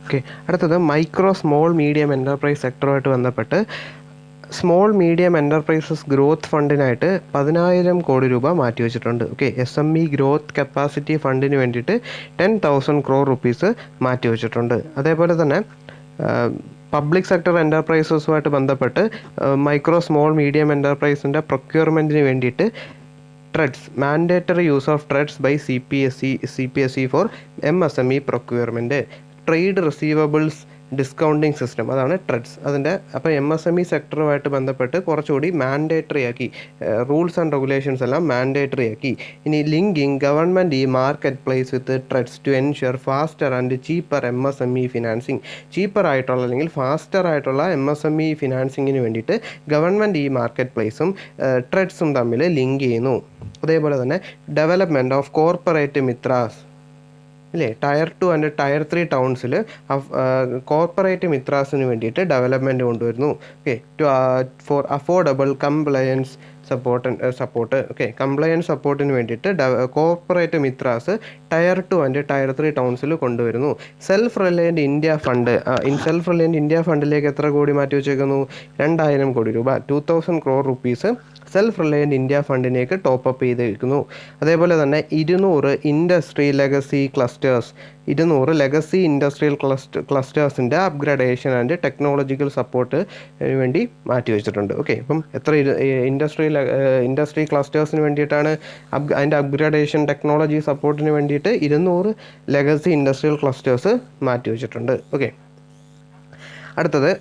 ഓക്കെ, അടുത്തത് മൈക്രോ സ്മോൾ മീഡിയം എൻ്റർപ്രൈസ് സെക്ടറുമായിട്ട് ബന്ധപ്പെട്ട് small medium enterprises growth ഫണ്ടിനായിട്ട് 10,000 crore രൂപ മാറ്റിവെച്ചിട്ടുണ്ട്. ഓക്കെ, SME ഗ്രോത്ത് കപ്പാസിറ്റി ഫണ്ടിന് വേണ്ടിയിട്ട് 10,000 crore rupees മാറ്റിവെച്ചിട്ടുണ്ട്. അതേപോലെ തന്നെ പബ്ലിക് സെക്ടർ എൻ്റർപ്രൈസസുമായിട്ട് ബന്ധപ്പെട്ട് മൈക്രോ സ്മോൾ മീഡിയം എൻ്റർപ്രൈസിൻ്റെ പ്രൊക്യൂർമെൻറ്റിന് വേണ്ടിയിട്ട് TReDS, mandatory use of TReDS by CPSE for MSME procurement, trade receivables discounting system, അതാണ് ട്രെഡ്സ്. അതിൻ്റെ അപ്പോൾ MSME സെക്ടറുമായിട്ട് ബന്ധപ്പെട്ട് കുറച്ചുകൂടി മാൻഡേറ്ററി ആക്കി, റൂൾസ് ആൻഡ് റെഗുലേഷൻസ് എല്ലാം മാൻഡേറ്ററി ആക്കി. ഇനി linking government market place with TReDS to ensure faster and cheaper MSME financing. Cheaper ആയിട്ടുള്ള അല്ലെങ്കിൽ ഫാസ്റ്റർ ആയിട്ടുള്ള MSME ഫിനാൻസിങ്ങിന് വേണ്ടിയിട്ട് ഗവൺമെൻറ് മാർക്കറ്റ് പ്ലേസും ട്രെഡ്സും തമ്മിൽ ലിങ്ക് ചെയ്യുന്നു. അതേപോലെ തന്നെ ഡെവലപ്മെൻറ്റ് ഓഫ് കോർപ്പറേറ്റ് മിത്രാസ്, അല്ലേ, Tier 2 ആൻഡ് Tier 3 ടൗൺസിൽ കോർപ്പറേറ്റ് മിത്രാസിന് വേണ്ടിയിട്ട് ഡെവലപ്മെൻറ്റ് കൊണ്ടുവരുന്നു. Okay, for affordable compliance support. Okay, compliance സപ്പോർട്ടിന് വേണ്ടിയിട്ട് കോർപ്പറേറ്റ് മിത്രാസ് Tier 2 ആൻഡ് Tier 3 ടൗൺസിൽ കൊണ്ടുവരുന്നു. Self reliant India fund, self reliant India ഫണ്ടിലേക്ക് എത്ര കോടി മാറ്റി വെച്ചേക്കുന്നു? 2,000 കോടി രൂപ, 2,000 crore rupees self reliant India ഫണ്ടിലേക്ക് ടോപ്പപ്പ് ചെയ്തിരിക്കുന്നു. അതേപോലെ തന്നെ 200 industry legacy clusters, 200 legacy industrial ക്ലസ്റ്റേഴ്സിൻ്റെ അപ്ഗ്രഡേഷൻ ആൻഡ് ടെക്നോളജിക്കൽ സപ്പോർട്ട് വേണ്ടി മാറ്റിവെച്ചിട്ടുണ്ട്. ഓക്കെ, അപ്പം എത്ര ഇൻഡസ്ട്രി ക്ലസ്റ്റേഴ്സിന് വേണ്ടിയിട്ടാണ് അതിൻ്റെ അപ്ഗ്രഡേഷൻ ടെക്നോളജി സപ്പോർട്ടിന് വേണ്ടിയിട്ട് 200 ലെഗസി ഇൻഡസ്ട്രിയൽ ക്ലസ്റ്റേഴ്സ് മാറ്റിവെച്ചിട്ടുണ്ട്. ഓക്കെ, അടുത്തത്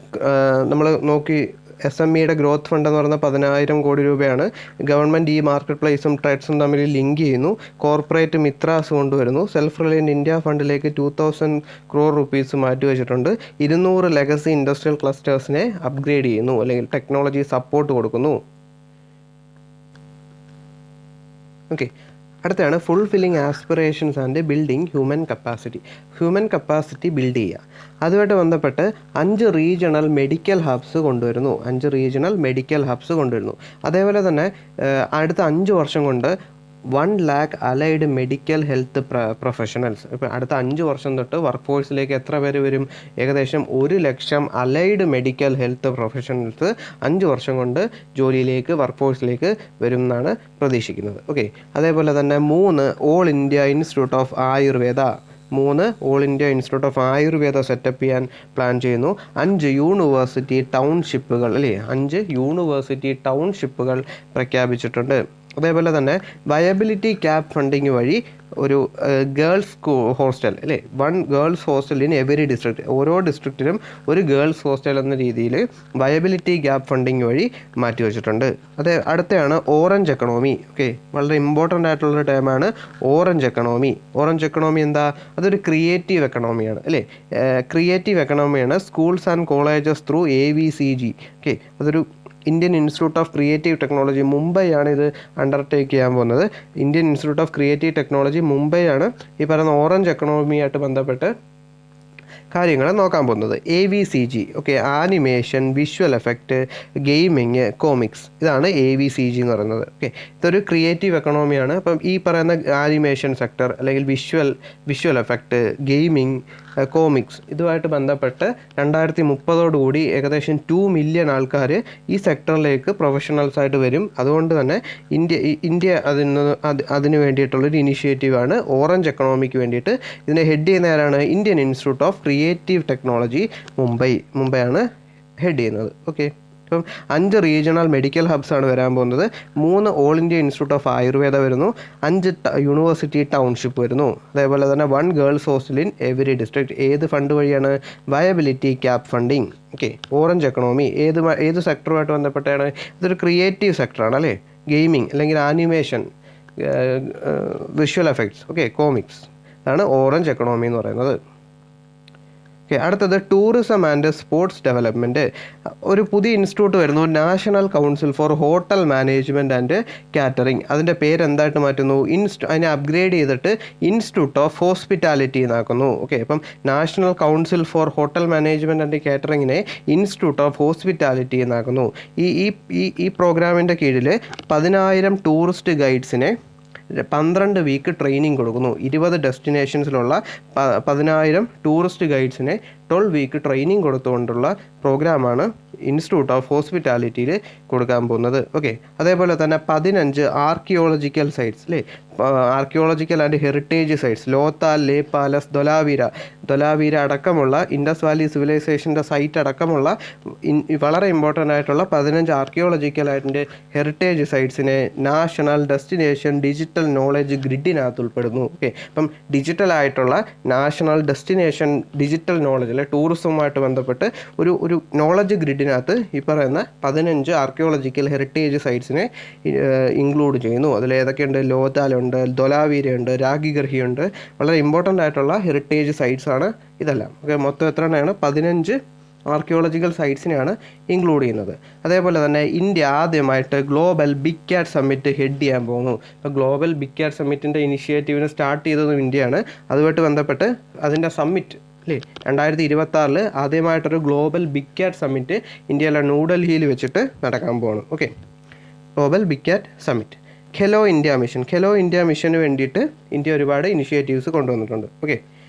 നമ്മൾ നോക്കി SMEയുടെ ഗ്രോത്ത് ഫണ്ട് എന്ന് പറയുന്നത് 10,000 കോടി രൂപയാണ്. ഗവൺമെൻറ് മാർക്കറ്റ് പ്ലേസും ട്രെഡ്സും തമ്മിൽ ലിങ്ക് ചെയ്യുന്നു. കോർപ്പറേറ്റ് മിത്രാസ് കൊണ്ടുവരുന്നു. സെൽഫ് റിലയൻറ്റ് ഇന്ത്യ ഫണ്ടിലേക്ക് 2,000 crore rupees മാറ്റി വെച്ചിട്ടുണ്ട്. 200 ലെഗസി ഇൻഡസ്ട്രിയൽ ക്ലസ്റ്റേഴ്സിനെ അപ്ഗ്രേഡ് ചെയ്യുന്നു അല്ലെങ്കിൽ ടെക്നോളജി സപ്പോർട്ട് കൊടുക്കുന്നു. ഓക്കെ, അടുത്താണ് fulfilling aspirations and building human capacity build ചെയ്യുക. അതുമായിട്ട് ബന്ധപ്പെട്ട് 5 റീജിയണൽ മെഡിക്കൽ ഹബ്സ് കൊണ്ടുവരുന്നു. അതേപോലെ തന്നെ അടുത്ത 5 വർഷം കൊണ്ട് 1 lakh allied medical health professionals. ഇപ്പം അടുത്ത 5 വർഷം തൊട്ട് വർക്ക് ഫോഴ്സിലേക്ക് എത്ര പേര് വരും? ഏകദേശം 100,000 അലൈഡ് മെഡിക്കൽ ഹെൽത്ത് പ്രൊഫഷണൽസ് 5 വർഷം കൊണ്ട് വർക്ക് ഫോഴ്സിലേക്ക് വരും എന്നാണ് പ്രതീക്ഷിക്കുന്നത്. ഓക്കെ, അതേപോലെ തന്നെ 3 all India institute of Ayurveda setup ചെയ്യാൻ പ്ലാൻ ചെയ്യുന്നു. 5 യൂണിവേഴ്സിറ്റി ടൗൺഷിപ്പുകൾ, അല്ലേ, 5 യൂണിവേഴ്സിറ്റി ടൗൺഷിപ്പുകൾ പ്രഖ്യാപിച്ചിട്ടുണ്ട്. അതേപോലെ തന്നെ വയബിലിറ്റി ക്യാപ് ഫണ്ടിങ് വഴി ഒരു ഗേൾസ് ഹോസ്റ്റൽ അല്ലേ, 1 girls hostel in every district, ഓരോ ഡിസ്ട്രിക്റ്റിലും ഒരു ഗേൾസ് ഹോസ്റ്റൽ എന്ന രീതിയിൽ വയബിലിറ്റി ഗ്യാപ് ഫണ്ടിങ് വഴി മാറ്റി വെച്ചിട്ടുണ്ട്. അടുത്തയാണ് ഓറഞ്ച് എക്കണോമി. ഓക്കെ, വളരെ ഇമ്പോർട്ടൻ്റ് ആയിട്ടുള്ളൊരു ടൈമാണ് ഓറഞ്ച് എക്കണോമി. ഓറഞ്ച് എക്കണോമി എന്താ? അതൊരു ക്രിയേറ്റീവ് എക്കണോമിയാണ് അല്ലേ, ക്രിയേറ്റീവ് എക്കണോമിയാണ്. Schools and colleges through AVCG. Okay, അതൊരു Indian institute of creative technology, മുംബൈയാണ് ഇത് അണ്ടർടേക്ക് ചെയ്യാൻ പോകുന്നത്. Indian institute of creative technology മുംബൈയാണ് ഈ പറയുന്ന ഓറഞ്ച് എക്കണോമിയായിട്ട് ബന്ധപ്പെട്ട് കാര്യങ്ങൾ നോക്കാൻ പോകുന്നത്. AVCG. Okay, animation, visual effect, gaming, comics, ഇതാണ് AVCG എന്ന് പറയുന്നത്. ഓക്കെ, ഇതൊരു ക്രിയേറ്റീവ് എക്കണോമിയാണ്. അപ്പം ഈ പറയുന്ന ആനിമേഷൻ സെക്ടർ അല്ലെങ്കിൽ വിഷ്വൽ എഫക്റ്റ്, ഗെയിമിങ്, കോമിക്സ്, ഇതുമായിട്ട് ബന്ധപ്പെട്ട് 2030 ഏകദേശം 2 മില്യൺ ആൾക്കാർ ഈ സെക്ടറിലേക്ക് പ്രൊഫഷണൽസായിട്ട് വരും. അതുകൊണ്ട് തന്നെ ഇന്ത്യ അതിന് വേണ്ടിയിട്ടുള്ളൊരു ഇനിഷ്യേറ്റീവാണ് ഓറഞ്ച് എക്കണോമിക്ക് വേണ്ടിയിട്ട്. ഇതിനെ ഹെഡ് ചെയ്യുന്ന ആരാണ്? Indian institute of creative technology മുംബൈയാണ് ഹെഡ് ചെയ്യുന്നത്. ഓക്കെ, ഇപ്പം 5 റീജിയണൽ മെഡിക്കൽ ഹബ്സാണ് വരാൻ പോകുന്നത്. 3 all India institute of Ayurveda വരുന്നു. 5 യൂണിവേഴ്സിറ്റി ടൗൺഷിപ്പ് വരുന്നു. അതേപോലെ തന്നെ 1 girls hostel in every district. ഏത് ഫണ്ട് വഴിയാണ്? Viability cap funding. Okay, orange economy ഏത് സെക്ടറുമായിട്ട് ബന്ധപ്പെട്ടാണ്? ഇതൊരു ക്രിയേറ്റീവ് സെക്ടറാണ് അല്ലേ, ഗെയിമിങ് അല്ലെങ്കിൽ animation, visual effects, okay, comics, അതാണ് ഓറഞ്ച് എക്കണോമി എന്ന് പറയുന്നത്. ഓക്കെ, അടുത്തത് ടൂറിസം ആൻഡ് സ്പോർട്സ് ഡെവലപ്മെൻറ്റ്. ഒരു പുതിയ ഇൻസ്റ്റിറ്റ്യൂട്ട് വരുന്നു, national council for hotel management and catering. അതിൻ്റെ പേര് എന്തായിട്ട് മാറ്റുന്നു? അതിനെ അപ്ഗ്രേഡ് ചെയ്തിട്ട് ഇൻസ്റ്റിറ്റ്യൂട്ട് ഓഫ് ഹോസ്പിറ്റാലിറ്റി എന്നാക്കുന്നു. ഓക്കെ, അപ്പം national council for hotel management and കാറ്ററിങ്ങിനെ ഇൻസ്റ്റിറ്റ്യൂട്ട് ഓഫ് ഹോസ്പിറ്റാലിറ്റി എന്നാക്കുന്നു. ഈ പ്രോഗ്രാമിൻ്റെ കീഴിൽ 10,000 ടൂറിസ്റ്റ് ഗൈഡ്സിനെ 12 വീക്ക് ട്രെയിനിങ് കൊടുക്കുന്നു. 20 ഡെസ്റ്റിനേഷൻസിലുള്ള 10,000 ടൂറിസ്റ്റ് ഗൈഡ്സിനെ 12 വീക്ക് ട്രെയിനിങ് കൊടുത്തുകൊണ്ടുള്ള പ്രോഗ്രാമാണ് ഇൻസ്റ്റിറ്റ്യൂട്ട് ഓഫ് ഹോസ്പിറ്റാലിറ്റിയിൽ കൊടുക്കാൻ പോകുന്നത്. ഓക്കെ, അതേപോലെ തന്നെ 15 ആർക്കിയോളജിക്കൽ സൈറ്റ്സ് അല്ലേ, archaeological and heritage sites, Lothal, Leh palace, Dholavira അടക്കമുള്ള ഇൻഡസ് വാലി സിവിലൈസേഷൻ്റെ സൈറ്റ് അടക്കമുള്ള വളരെ ഇമ്പോർട്ടൻ്റ് ആയിട്ടുള്ള 15 ആർക്കിയോളജിക്കൽ ആൻഡ് ഹെറിറ്റേജ് സൈറ്റ്സിനെ നാഷണൽ ഡെസ്റ്റിനേഷൻ ഡിജിറ്റൽ നോളജ് ഗ്രിഡിനകത്ത് ഉൾപ്പെടുന്നു. ഓക്കെ, അപ്പം ഡിജിറ്റൽ ആയിട്ടുള്ള നാഷണൽ ഡെസ്റ്റിനേഷൻ ഡിജിറ്റൽ നോളജ് അല്ലെ ടൂറിസവുമായിട്ട് ബന്ധപ്പെട്ട് ഒരു നോളജ് ഗ്രിഡിനകത്ത് ഈ പറയുന്ന 15 ആർക്കിയോളജിക്കൽ ഹെറിറ്റേജ് സൈറ്റ്സിനെ ഇൻക്ലൂഡ് ചെയ്യുന്നു. അതിൽ ഏതൊക്കെയുണ്ട്? ലോതാലുണ്ട്, ധൊലാവീരയുണ്ട്, രാഗിഗർഹിയുണ്ട്. വളരെ ഇമ്പോർട്ടൻ്റ് ആയിട്ടുള്ള ഹെറിറ്റേജ് സൈറ്റ്സ് ആണ് ഇതെല്ലാം. ഓക്കെ, മൊത്തം എത്ര എണ്ണമാണ്? 15 ആർക്കിയോളജിക്കൽ സൈറ്റ്സിനെയാണ് ഇൻക്ലൂഡ് ചെയ്യുന്നത്. അതേപോലെ തന്നെ ഇന്ത്യ ആദ്യമായിട്ട് global big cat summit head ചെയ്യാൻ പോകുന്നു. ഇപ്പോൾ ഗ്ലോബൽ ബിഗ് ക്യാറ്റ് സമ്മിറ്റിൻ്റെ ഇനിഷ്യേറ്റീവിന് സ്റ്റാർട്ട് ചെയ്തതും ഇന്ത്യയാണ്. അതുമായിട്ട് ബന്ധപ്പെട്ട് അതിൻ്റെ സമ്മിറ്റ് അല്ലേ 2026 ആദ്യമായിട്ടൊരു ഗ്ലോബൽ ബിഗ് ക്യാറ്റ് സമ്മിറ്റ് ഇന്ത്യയിലെ ന്യൂഡൽഹിയിൽ വെച്ചിട്ട് നടക്കാൻ പോവാണ്. Okay, global big cat summit. Khelo India മിഷന് വേണ്ടിയിട്ട് ഇന്ത്യ ഒരുപാട് ഇനിഷ്യേറ്റീവ്സ് കൊണ്ടുവന്നിട്ടുണ്ട്. ഓക്കെ,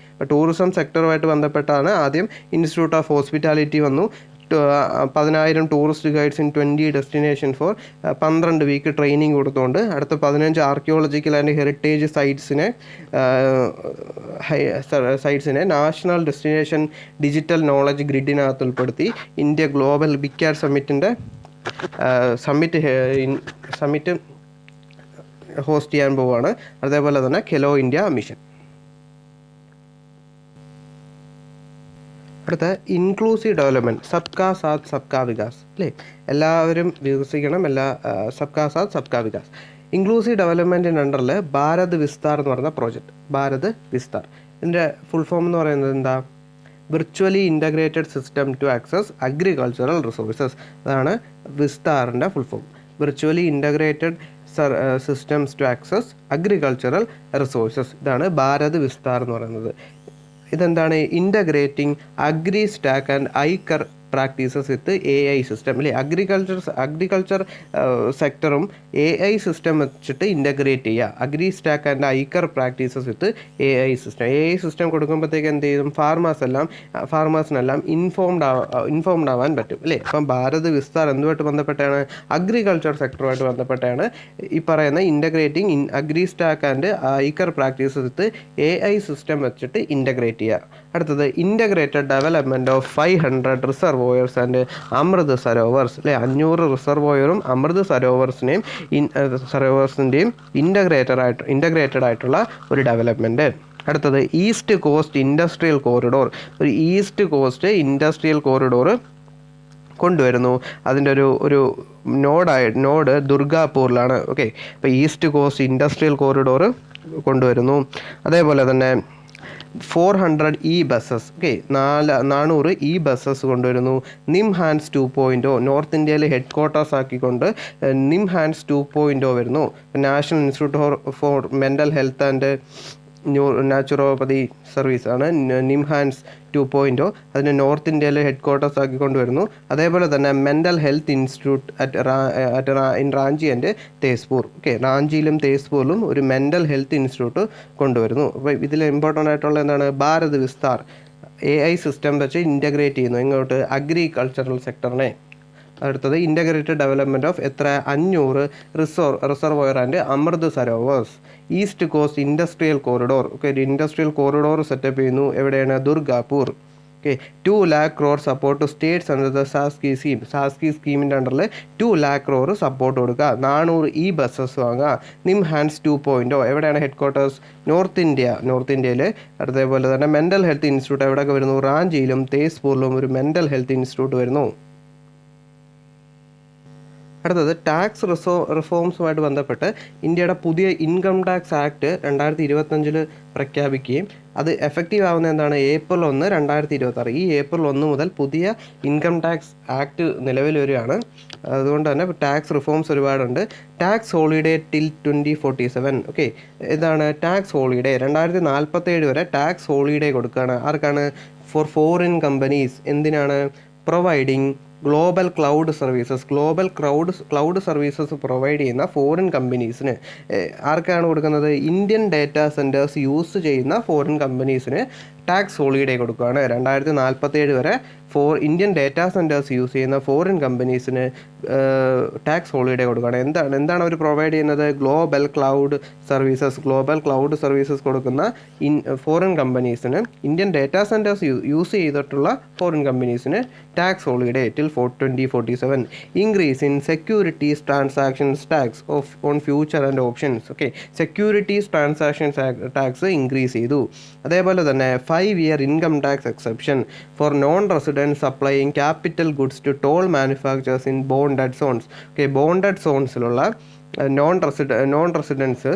ടൂറിസം സെക്ടറുമായിട്ട് ബന്ധപ്പെട്ടാണ് ആദ്യം ഇൻസ്റ്റിറ്റ്യൂട്ട് ഓഫ് ഹോസ്പിറ്റാലിറ്റി വന്നു. 10,000 tourist guides in 20 destination for 12 week training കൊടുത്തുകൊണ്ട് അടുത്ത 15 ആർക്കിയോളജിക്കൽ ആൻഡ് ഹെറിറ്റേജ് സൈറ്റ്സിനെ നാഷണൽ ഡെസ്റ്റിനേഷൻ ഡിജിറ്റൽ നോളജ് ഗ്രിഡിനകത്ത് ഉൾപ്പെടുത്തി India global big cat summit host ചെയ്യാൻ പോവുകയാണ്. അതേപോലെ തന്നെ ഖെലോ ഇന്ത്യ മിഷൻ. അടുത്ത ഇൻക്ലൂസീവ് ഡെവലപ്മെൻറ്റ്, സബ്കാ സാത്ത് സബ്കാ വികാസ് അല്ലേ, എല്ലാവരും വികസിക്കണം, സബ്കാ സാത്ത് സബ്കാ വികാസ്. ഇൻക്ലൂസീവ് ഡെവലപ്മെൻറ്റിൻ്റെ അണ്ടറിൽ ഭാരത് വിസ്താർ എന്ന് പറയുന്ന പ്രോജക്റ്റ്, ഭാരത് വിസ്താർ, ഇതിൻ്റെ ഫുൾ ഫോം എന്ന് പറയുന്നത് എന്താ? Virtually integrated system to access agricultural resources. അതാണ് വിസ്താറിൻ്റെ full form, virtually integrated systems to access agricultural resources. ഇതാണ് ഭാരത് വിസ്താർ എന്ന് പറയുന്നത്. ഇതെന്താണ്? Integrating agri stack and ICAR practices with AI system അല്ലേ, അഗ്രികൾച്ചർ സെക്ടറും AI സിസ്റ്റം വെച്ചിട്ട് ഇൻ്റഗ്രേറ്റ് ചെയ്യുക. Agri stack and ICAR practices with AI system കൊടുക്കുമ്പോഴത്തേക്ക് എന്ത് ചെയ്യും? ഫാർമേഴ്സിനെല്ലാം ഇൻഫോംഡ് ആവാൻ പറ്റും അല്ലേ. അപ്പം ഭാരത് വിസ്താർ എന്തുമായിട്ട് ബന്ധപ്പെട്ടാണ്? അഗ്രികൾച്ചർ സെക്ടറുമായിട്ട് ബന്ധപ്പെട്ടാണ് ഈ പറയുന്ന integrating agri stack and ICAR practices with AI system വെച്ചിട്ട് ഇൻ്റഗ്രേറ്റ് ചെയ്യുക. അടുത്തത് integrated development of 500 reserve reservoirs and Amrit Sarovars അല്ലേ. 500 റിസർവോയറും അമൃത് സരോവേഴ്സിൻ്റെയും ഇൻ്റഗ്രേറ്റഡ് ആയിട്ടുള്ള ഒരു ഡെവലപ്മെൻറ്റ്. അടുത്തത് ഈസ്റ്റ് കോസ്റ്റ് ഇൻഡസ്ട്രിയൽ കോറിഡോർ. ഒരു ഈസ്റ്റ് കോസ്റ്റ് ഇൻഡസ്ട്രിയൽ കോറിഡോർ കൊണ്ടുവരുന്നു. അതിൻ്റെ ഒരു നോഡ് ദുർഗാപൂരിലാണ്. ഓക്കെ, അപ്പോൾ ഈസ്റ്റ് കോസ്റ്റ് ഇൻഡസ്ട്രിയൽ കോറിഡോർ കൊണ്ടുവരുന്നു. അതേപോലെ തന്നെ 400 ബസ്സസ്, ഓക്കെ, 400 ബസ്സസ് കൊണ്ടുവരുന്നു. നിംഹാൻസ് 2.0 നോർത്ത് ഇന്ത്യയിൽ ഹെഡ് ക്വാർട്ടേഴ്സ് ആക്കിക്കൊണ്ട് നിംഹാൻസ് 2.0 വരുന്നു. National institute four mental health and naturopathy service ആണ് നിംഹാൻസ് 2.0. അതിന് നോർത്ത് ഇന്ത്യയിൽ ഹെഡ് ക്വാർട്ടേഴ്സ് ആക്കി കൊണ്ടുവരുന്നു. അതേപോലെ തന്നെ mental health institute in Ranchi and Tezpur. Okay, റാഞ്ചിയിലും തേസ്പൂരിലും ഒരു മെൻ്റൽ ഹെൽത്ത് ഇൻസ്റ്റിറ്റ്യൂട്ട് കൊണ്ടുവരുന്നു. അപ്പോൾ ഇതിൽ ഇമ്പോർട്ടൻ്റ് ആയിട്ടുള്ള എന്താണ്, ഭാരത് വിസ്താർ AI സിസ്റ്റം വെച്ച് ഇൻ്റഗ്രേറ്റ് ചെയ്യുന്നു ഇങ്ങോട്ട് അഗ്രികൾച്ചറൽ സെക്ടറിനെ. അടുത്തത് integrated development of 500 reservoir and Amrit Sarovars. East coast industrial corridor. Okay, ഒരു ഇൻഡസ്ട്രിയൽ കോറിഡോർ സെറ്റപ്പ് ചെയ്യുന്നു. എവിടെയാണ്? Durgapur. Okay, 2 lakh crore support to states under the SASCI scheme. SASCI സ്കീമിൻ്റെ അണ്ടറിൽ 2 lakh crore സപ്പോർട്ട് കൊടുക്കുക. 400 ബസ്സസ് വാങ്ങുക. നിംഹാൻസ് 2.0 എവിടെയാണ് ഹെഡ് ക്വാർട്ടേഴ്സ്? നോർത്ത് ഇന്ത്യയിൽ. അതേപോലെ തന്നെ മെൻ്റൽ ഹെൽത്ത് ഇൻസ്റ്റിറ്റ്യൂട്ട് എവിടെയൊക്കെ വരുന്നു? റാഞ്ചിയിലും തേസ്പൂരിലും ഒരു മെൻ്റൽ ഹെൽത്ത് ഇൻസ്റ്റിറ്റ്യൂട്ട് വരുന്നു. അടുത്തത് ടാക്സ് റിഫോംസുമായിട്ട് ബന്ധപ്പെട്ട് ഇന്ത്യയുടെ പുതിയ ഇൻകം ടാക്സ് ആക്ട് 2025 പ്രഖ്യാപിക്കുകയും അത് എഫക്റ്റീവ് ആവുന്ന എന്താണ്? April 1, 2026. ഈ April 1 മുതൽ പുതിയ ഇൻകം ടാക്സ് ആക്ട് നിലവിൽ വരികയാണ്. അതുകൊണ്ട് തന്നെ ടാക്സ് റിഫോംസ് ഒരുപാടുണ്ട്. Tax holiday till 2047. ഓക്കെ, ഇതാണ് ടാക്സ് ഹോളിഡേ. 2047 വരെ ടാക്സ് ഹോളിഡേ കൊടുക്കുകയാണ്. ആർക്കാണ്? For foreign companies. എന്തിനാണ്? Providing global cloud services provide ചെയ്യുന്ന ഫോറിൻ കമ്പനീസിന്. ആർക്കാണ് കൊടുക്കുന്നത്? ഇന്ത്യൻ ഡാറ്റാ സെൻറ്റേഴ്സ് യൂസ് ചെയ്യുന്ന ഫോറിൻ കമ്പനീസിന് ടാക്സ് ഹോളിഡേ കൊടുക്കുകയാണ്. 2047 വരെ ഇന്ത്യൻ ഡാറ്റാ സെൻറ്റേഴ്സ് യൂസ് ചെയ്യുന്ന ഫോറിൻ കമ്പനീസിന് ടാക്സ് ഹോളിഡേ കൊടുക്കുകയാണ്. എന്താണ് അവർ പ്രൊവൈഡ് ചെയ്യുന്നത്? ഗ്ലോബൽ ക്ലൗഡ് സർവീസസ് കൊടുക്കുന്ന ഫോറിൻ കമ്പനീസിന്, ഇന്ത്യൻ ഡാറ്റാ സെൻറ്റേഴ്സ് യൂസ് ചെയ്തിട്ടുള്ള ഫോറിൻ കമ്പനീസിന് tax holiday till 2047. Increase in securities transactions tax on future and options. Okay, securities transactions tax increase ചെയ്തു. അതേപോലെ തന്നെ 5-year income tax exception for non resident supplying capital goods to toll manufacturers in bonded zones. Okay, bonded സോൺസിലുള്ള നോൺ റെസിഡൻസ്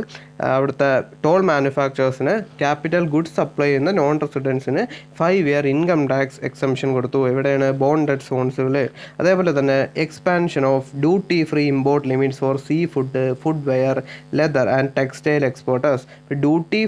അവിടുത്തെ ടോൾ മാനുഫാക്ചേഴ്സിന് ക്യാപിറ്റൽ ഗുഡ്സ് സപ്ലൈ ചെയ്യുന്ന നോൺ റെസിഡൻസിന് 5-year ഇൻകം ടാക്സ് എക്സംഷൻ കൊടുത്തു. എവിടെയാണ്? ബോണ്ടഡ് സോൺസിൽ. അതേപോലെ തന്നെ expansion of duty free import limits for seafood, footwear, leather and textile exporters. Duty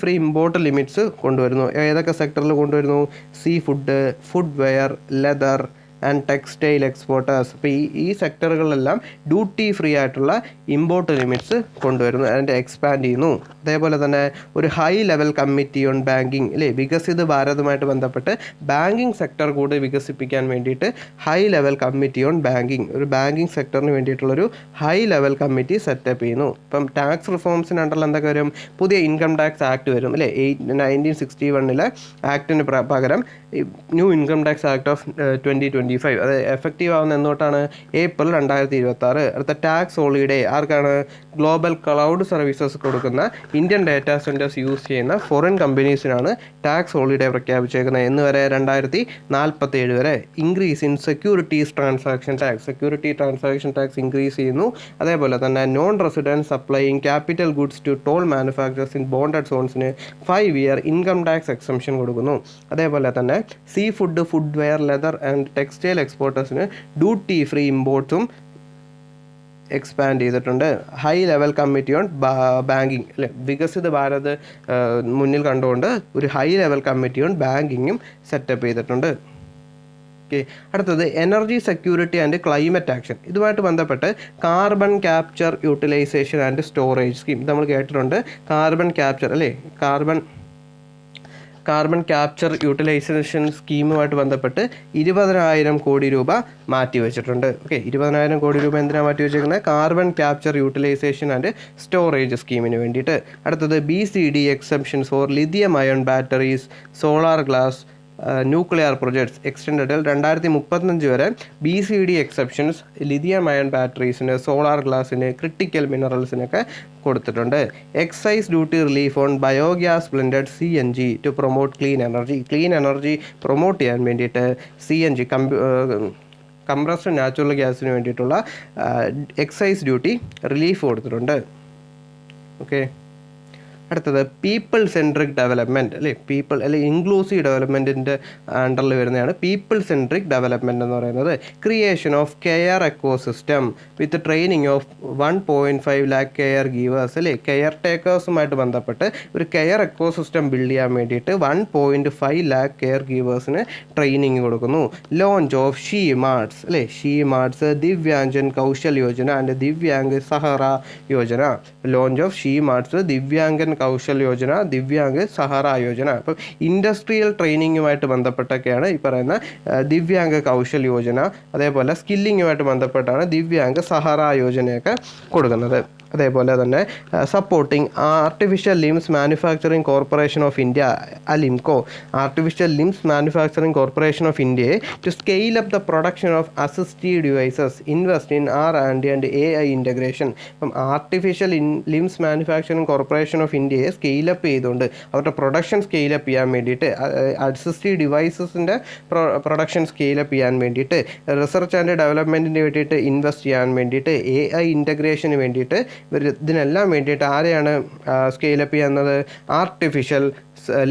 free import limits കൊണ്ടുവരുന്നു. ഏതൊക്കെ സെക്ടറിൽ കൊണ്ടുവരുന്നു? Seafood, footwear, leather and textile exporters. അപ്പോൾ ഈ സെക്ടറുകളിലെല്ലാം ഡ്യൂട്ടി ഫ്രീ ആയിട്ടുള്ള ഇമ്പോർട്ട് ലിമിറ്റ്സ് കൊണ്ടുവരുന്നു, അതിൻ്റെ എക്സ്പാൻഡ് ചെയ്യുന്നു. അതേപോലെ തന്നെ ഒരു high level committee on banking അല്ലേ, വികസിത ഭാരതവുമായിട്ട് ബന്ധപ്പെട്ട് ബാങ്കിങ് സെക്ടർ കൂടി വികസിപ്പിക്കാൻ വേണ്ടിയിട്ട് high level committee on banking, ഒരു ബാങ്കിങ് സെക്ടറിന് വേണ്ടിയിട്ടുള്ളൊരു ഹൈ ലെവൽ കമ്മിറ്റി സെറ്റപ്പ് ചെയ്യുന്നു. ഇപ്പം ടാക്സ് റിഫോംസിന് അണ്ടറിൽ എന്തൊക്കെ വരും? പുതിയ ഇൻകം ടാക്സ് ആക്ട് വരും അല്ലേ. 1961 ആക്ടിന് പകരം new income tax act of 2025. അത് എഫക്റ്റീവ് ആവുന്ന എന്നോട്ടാണ്? April 2026. അടുത്ത ടാക്സ് ഹോളിഡേ ആർക്കാണ്? ഗ്ലോബൽ ക്ലൗഡ് സർവീസസ് കൊടുക്കുന്ന ഇന്ത്യൻ ഡാറ്റാ സെൻറ്റേഴ്സ് യൂസ് ചെയ്യുന്ന ഫോറിൻ കമ്പനീസിനാണ് ടാക്സ് ഹോളിഡേ പ്രഖ്യാപിച്ചേക്കുന്നത്. എന്ന് വരെ? 2047 വരെ. Increase in securities transaction tax increase ചെയ്യുന്നു. അതേപോലെ തന്നെ non resident supplying capital goods to toll manufacturers in bonded സോൺസിന് 5-year ഇൻകം ടാക്സ് എക്സംഷൻ കൊടുക്കുന്നു. അതേപോലെ തന്നെ seafood, footwear, leather and textile എക്സ്പോർട്ടേഴ്സിന് ഡ്യൂട്ടി ഫ്രീ ഇമ്പോർട്ട്സും എക്സ്പാൻഡ് ചെയ്തിട്ടുണ്ട്. High level committee on banking അല്ലെ, വികസിത ഭാരത് മുന്നിൽ കണ്ടുകൊണ്ട് ഒരു ഹൈ ലെവൽ കമ്മിറ്റി ഓൺ ബാങ്കിങ്ങും സെറ്റപ്പ് ചെയ്തിട്ടുണ്ട്. ഓക്കെ, അടുത്തത് energy security and climate action. ഇതുമായിട്ട് ബന്ധപ്പെട്ട് carbon capture utilisation and storage scheme നമ്മൾ കേട്ടിട്ടുണ്ട്. കാർബൺ ക്യാപ്ചർ അല്ലേ, കാർബൺ ക്യാപ്ചർ യൂട്ടിലൈസേഷൻ സ്കീമുമായിട്ട് ബന്ധപ്പെട്ട് 20,000 കോടി രൂപ മാറ്റിവെച്ചിട്ടുണ്ട്. ഓക്കെ, 20,000 കോടി രൂപ എന്തിനാണ് മാറ്റിവെച്ചേക്കുന്നത്? Carbon capture utilisation and storage സ്കീമിന് വേണ്ടിയിട്ട്. അടുത്തത് BCD exemptions for lithium ion batteries, solar glass, nuclear projects എക്സ്റ്റൻഡഡിൽ 2035 വരെ BCD എക്സെപ്ഷൻസ് ലിഥിയം അയൺ ബാറ്ററീസിന്, സോളാർ ഗ്ലാസിന്, ക്രിട്ടിക്കൽ മിനറൽസിനൊക്കെ കൊടുത്തിട്ടുണ്ട്. Excise duty relief on biogas blended CNG to promote clean energy promote ചെയ്യാൻ വേണ്ടിയിട്ട് CNG കംപ്രസ്ഡ് നാച്ചുറൽ ഗ്യാസിന് വേണ്ടിയിട്ടുള്ള എക്സൈസ് ഡ്യൂട്ടി റിലീഫ് കൊടുത്തിട്ടുണ്ട്. ഓക്കെ, അടുത്തത് പീപ്പിൾ സെൻട്രിക് ഡെവലപ്മെൻറ്റ് അല്ലേ, പീപ്പിൾ അല്ലെങ്കിൽ ഇൻക്ലൂസീവ് ഡെവലപ്മെൻറ്റിൻ്റെ അണ്ടറിൽ വരുന്നതാണ് പീപ്പിൾ സെൻട്രിക് ഡെവലപ്മെൻറ്റ് എന്ന് പറയുന്നത്. Creation of care ecosystem with training of 1.5 lakh caregivers അല്ലേ, കെയർ ടേക്കേഴ്സുമായിട്ട് ബന്ധപ്പെട്ട് ഒരു കെയർ എക്കോസിസ്റ്റം ബിൽഡ് ചെയ്യാൻ വേണ്ടിയിട്ട് 1.5 lakh കെയർ ഗീവേഴ്സിന് ട്രെയിനിങ് കൊടുക്കുന്നു. ലോഞ്ച് ഓഫ് ഷീ മാർട്സ് അല്ലേ, she marts, Divyangjan Kaushal Yojana and Divyang Sahara Yojana. Launch of she marts, Divyangjan Kaushal Yojana, Divyang Sahara Yojana. അപ്പം ഇൻഡസ്ട്രിയൽ ട്രെയിനിങ്ങുമായിട്ട് ബന്ധപ്പെട്ടൊക്കെയാണ് ഈ പറയുന്ന ദിവ്യാംഗ് കൗശൽ യോജന. അതേപോലെ സ്കില്ലിങ്ങുമായിട്ട് ബന്ധപ്പെട്ടാണ് ദിവ്യാംഗ് സഹാറ യോജനയൊക്കെ കൊടുക്കുന്നത്. അതേപോലെ തന്നെ supporting artificial limbs manufacturing corporation of India ALIMCO, artificial limbs manufacturing corporation of ഇന്ത്യയെ to scale up the production of assistive devices, invest in R&D and AI integration. അപ്പം artificial limbs manufacturing corporation of ഇന്ത്യയെ സ്കെയിലപ്പ് ചെയ്തുകൊണ്ട് അവരുടെ പ്രൊഡക്ഷൻ സ്കെയിലപ്പ് ചെയ്യാൻ വേണ്ടിയിട്ട്, അസിസ്റ്റീവ് ഡിവൈസസിൻ്റെ പ്രൊഡക്ഷൻ സ്കെയിലപ്പ് ചെയ്യാൻ വേണ്ടിയിട്ട്, റിസർച്ച് ആൻഡ് ഡെവലപ്മെൻറ്റിന് വേണ്ടിയിട്ട് ഇൻവെസ്റ്റ് ചെയ്യാൻ വേണ്ടിയിട്ട്, AI ഇൻ്റഗ്രേഷന് വേണ്ടിയിട്ട്, ഇതിനെല്ലാം വേണ്ടിയിട്ട് ആരെയാണ് സ്കെയിലപ്പ് ചെയ്യുന്നത്? Artificial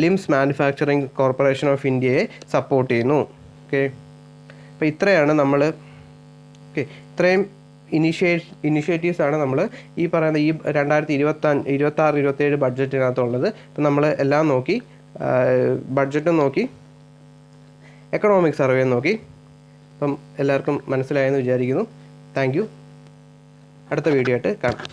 limbs manufacturing corporation of ഇന്ത്യയെ സപ്പോർട്ട് ചെയ്യുന്നു. ഓക്കെ, അപ്പോൾ ഇത്രയാണ് നമ്മൾ ഇത്രയും ഇനിഷ്യേറ്റീവ്സാണ് നമ്മൾ ഈ പറയുന്ന ഈ 2026-27 ബഡ്ജറ്റിനകത്തുള്ളത്. ഇപ്പം നമ്മൾ എല്ലാം നോക്കി, ബഡ്ജറ്റും നോക്കി, എക്കണോമിക് സർവേയും നോക്കി. അപ്പം എല്ലാവർക്കും മനസ്സിലായെന്ന് വിചാരിക്കുന്നു. Thank you. അടുത്ത വീഡിയോ ആയിട്ട് കാണാം.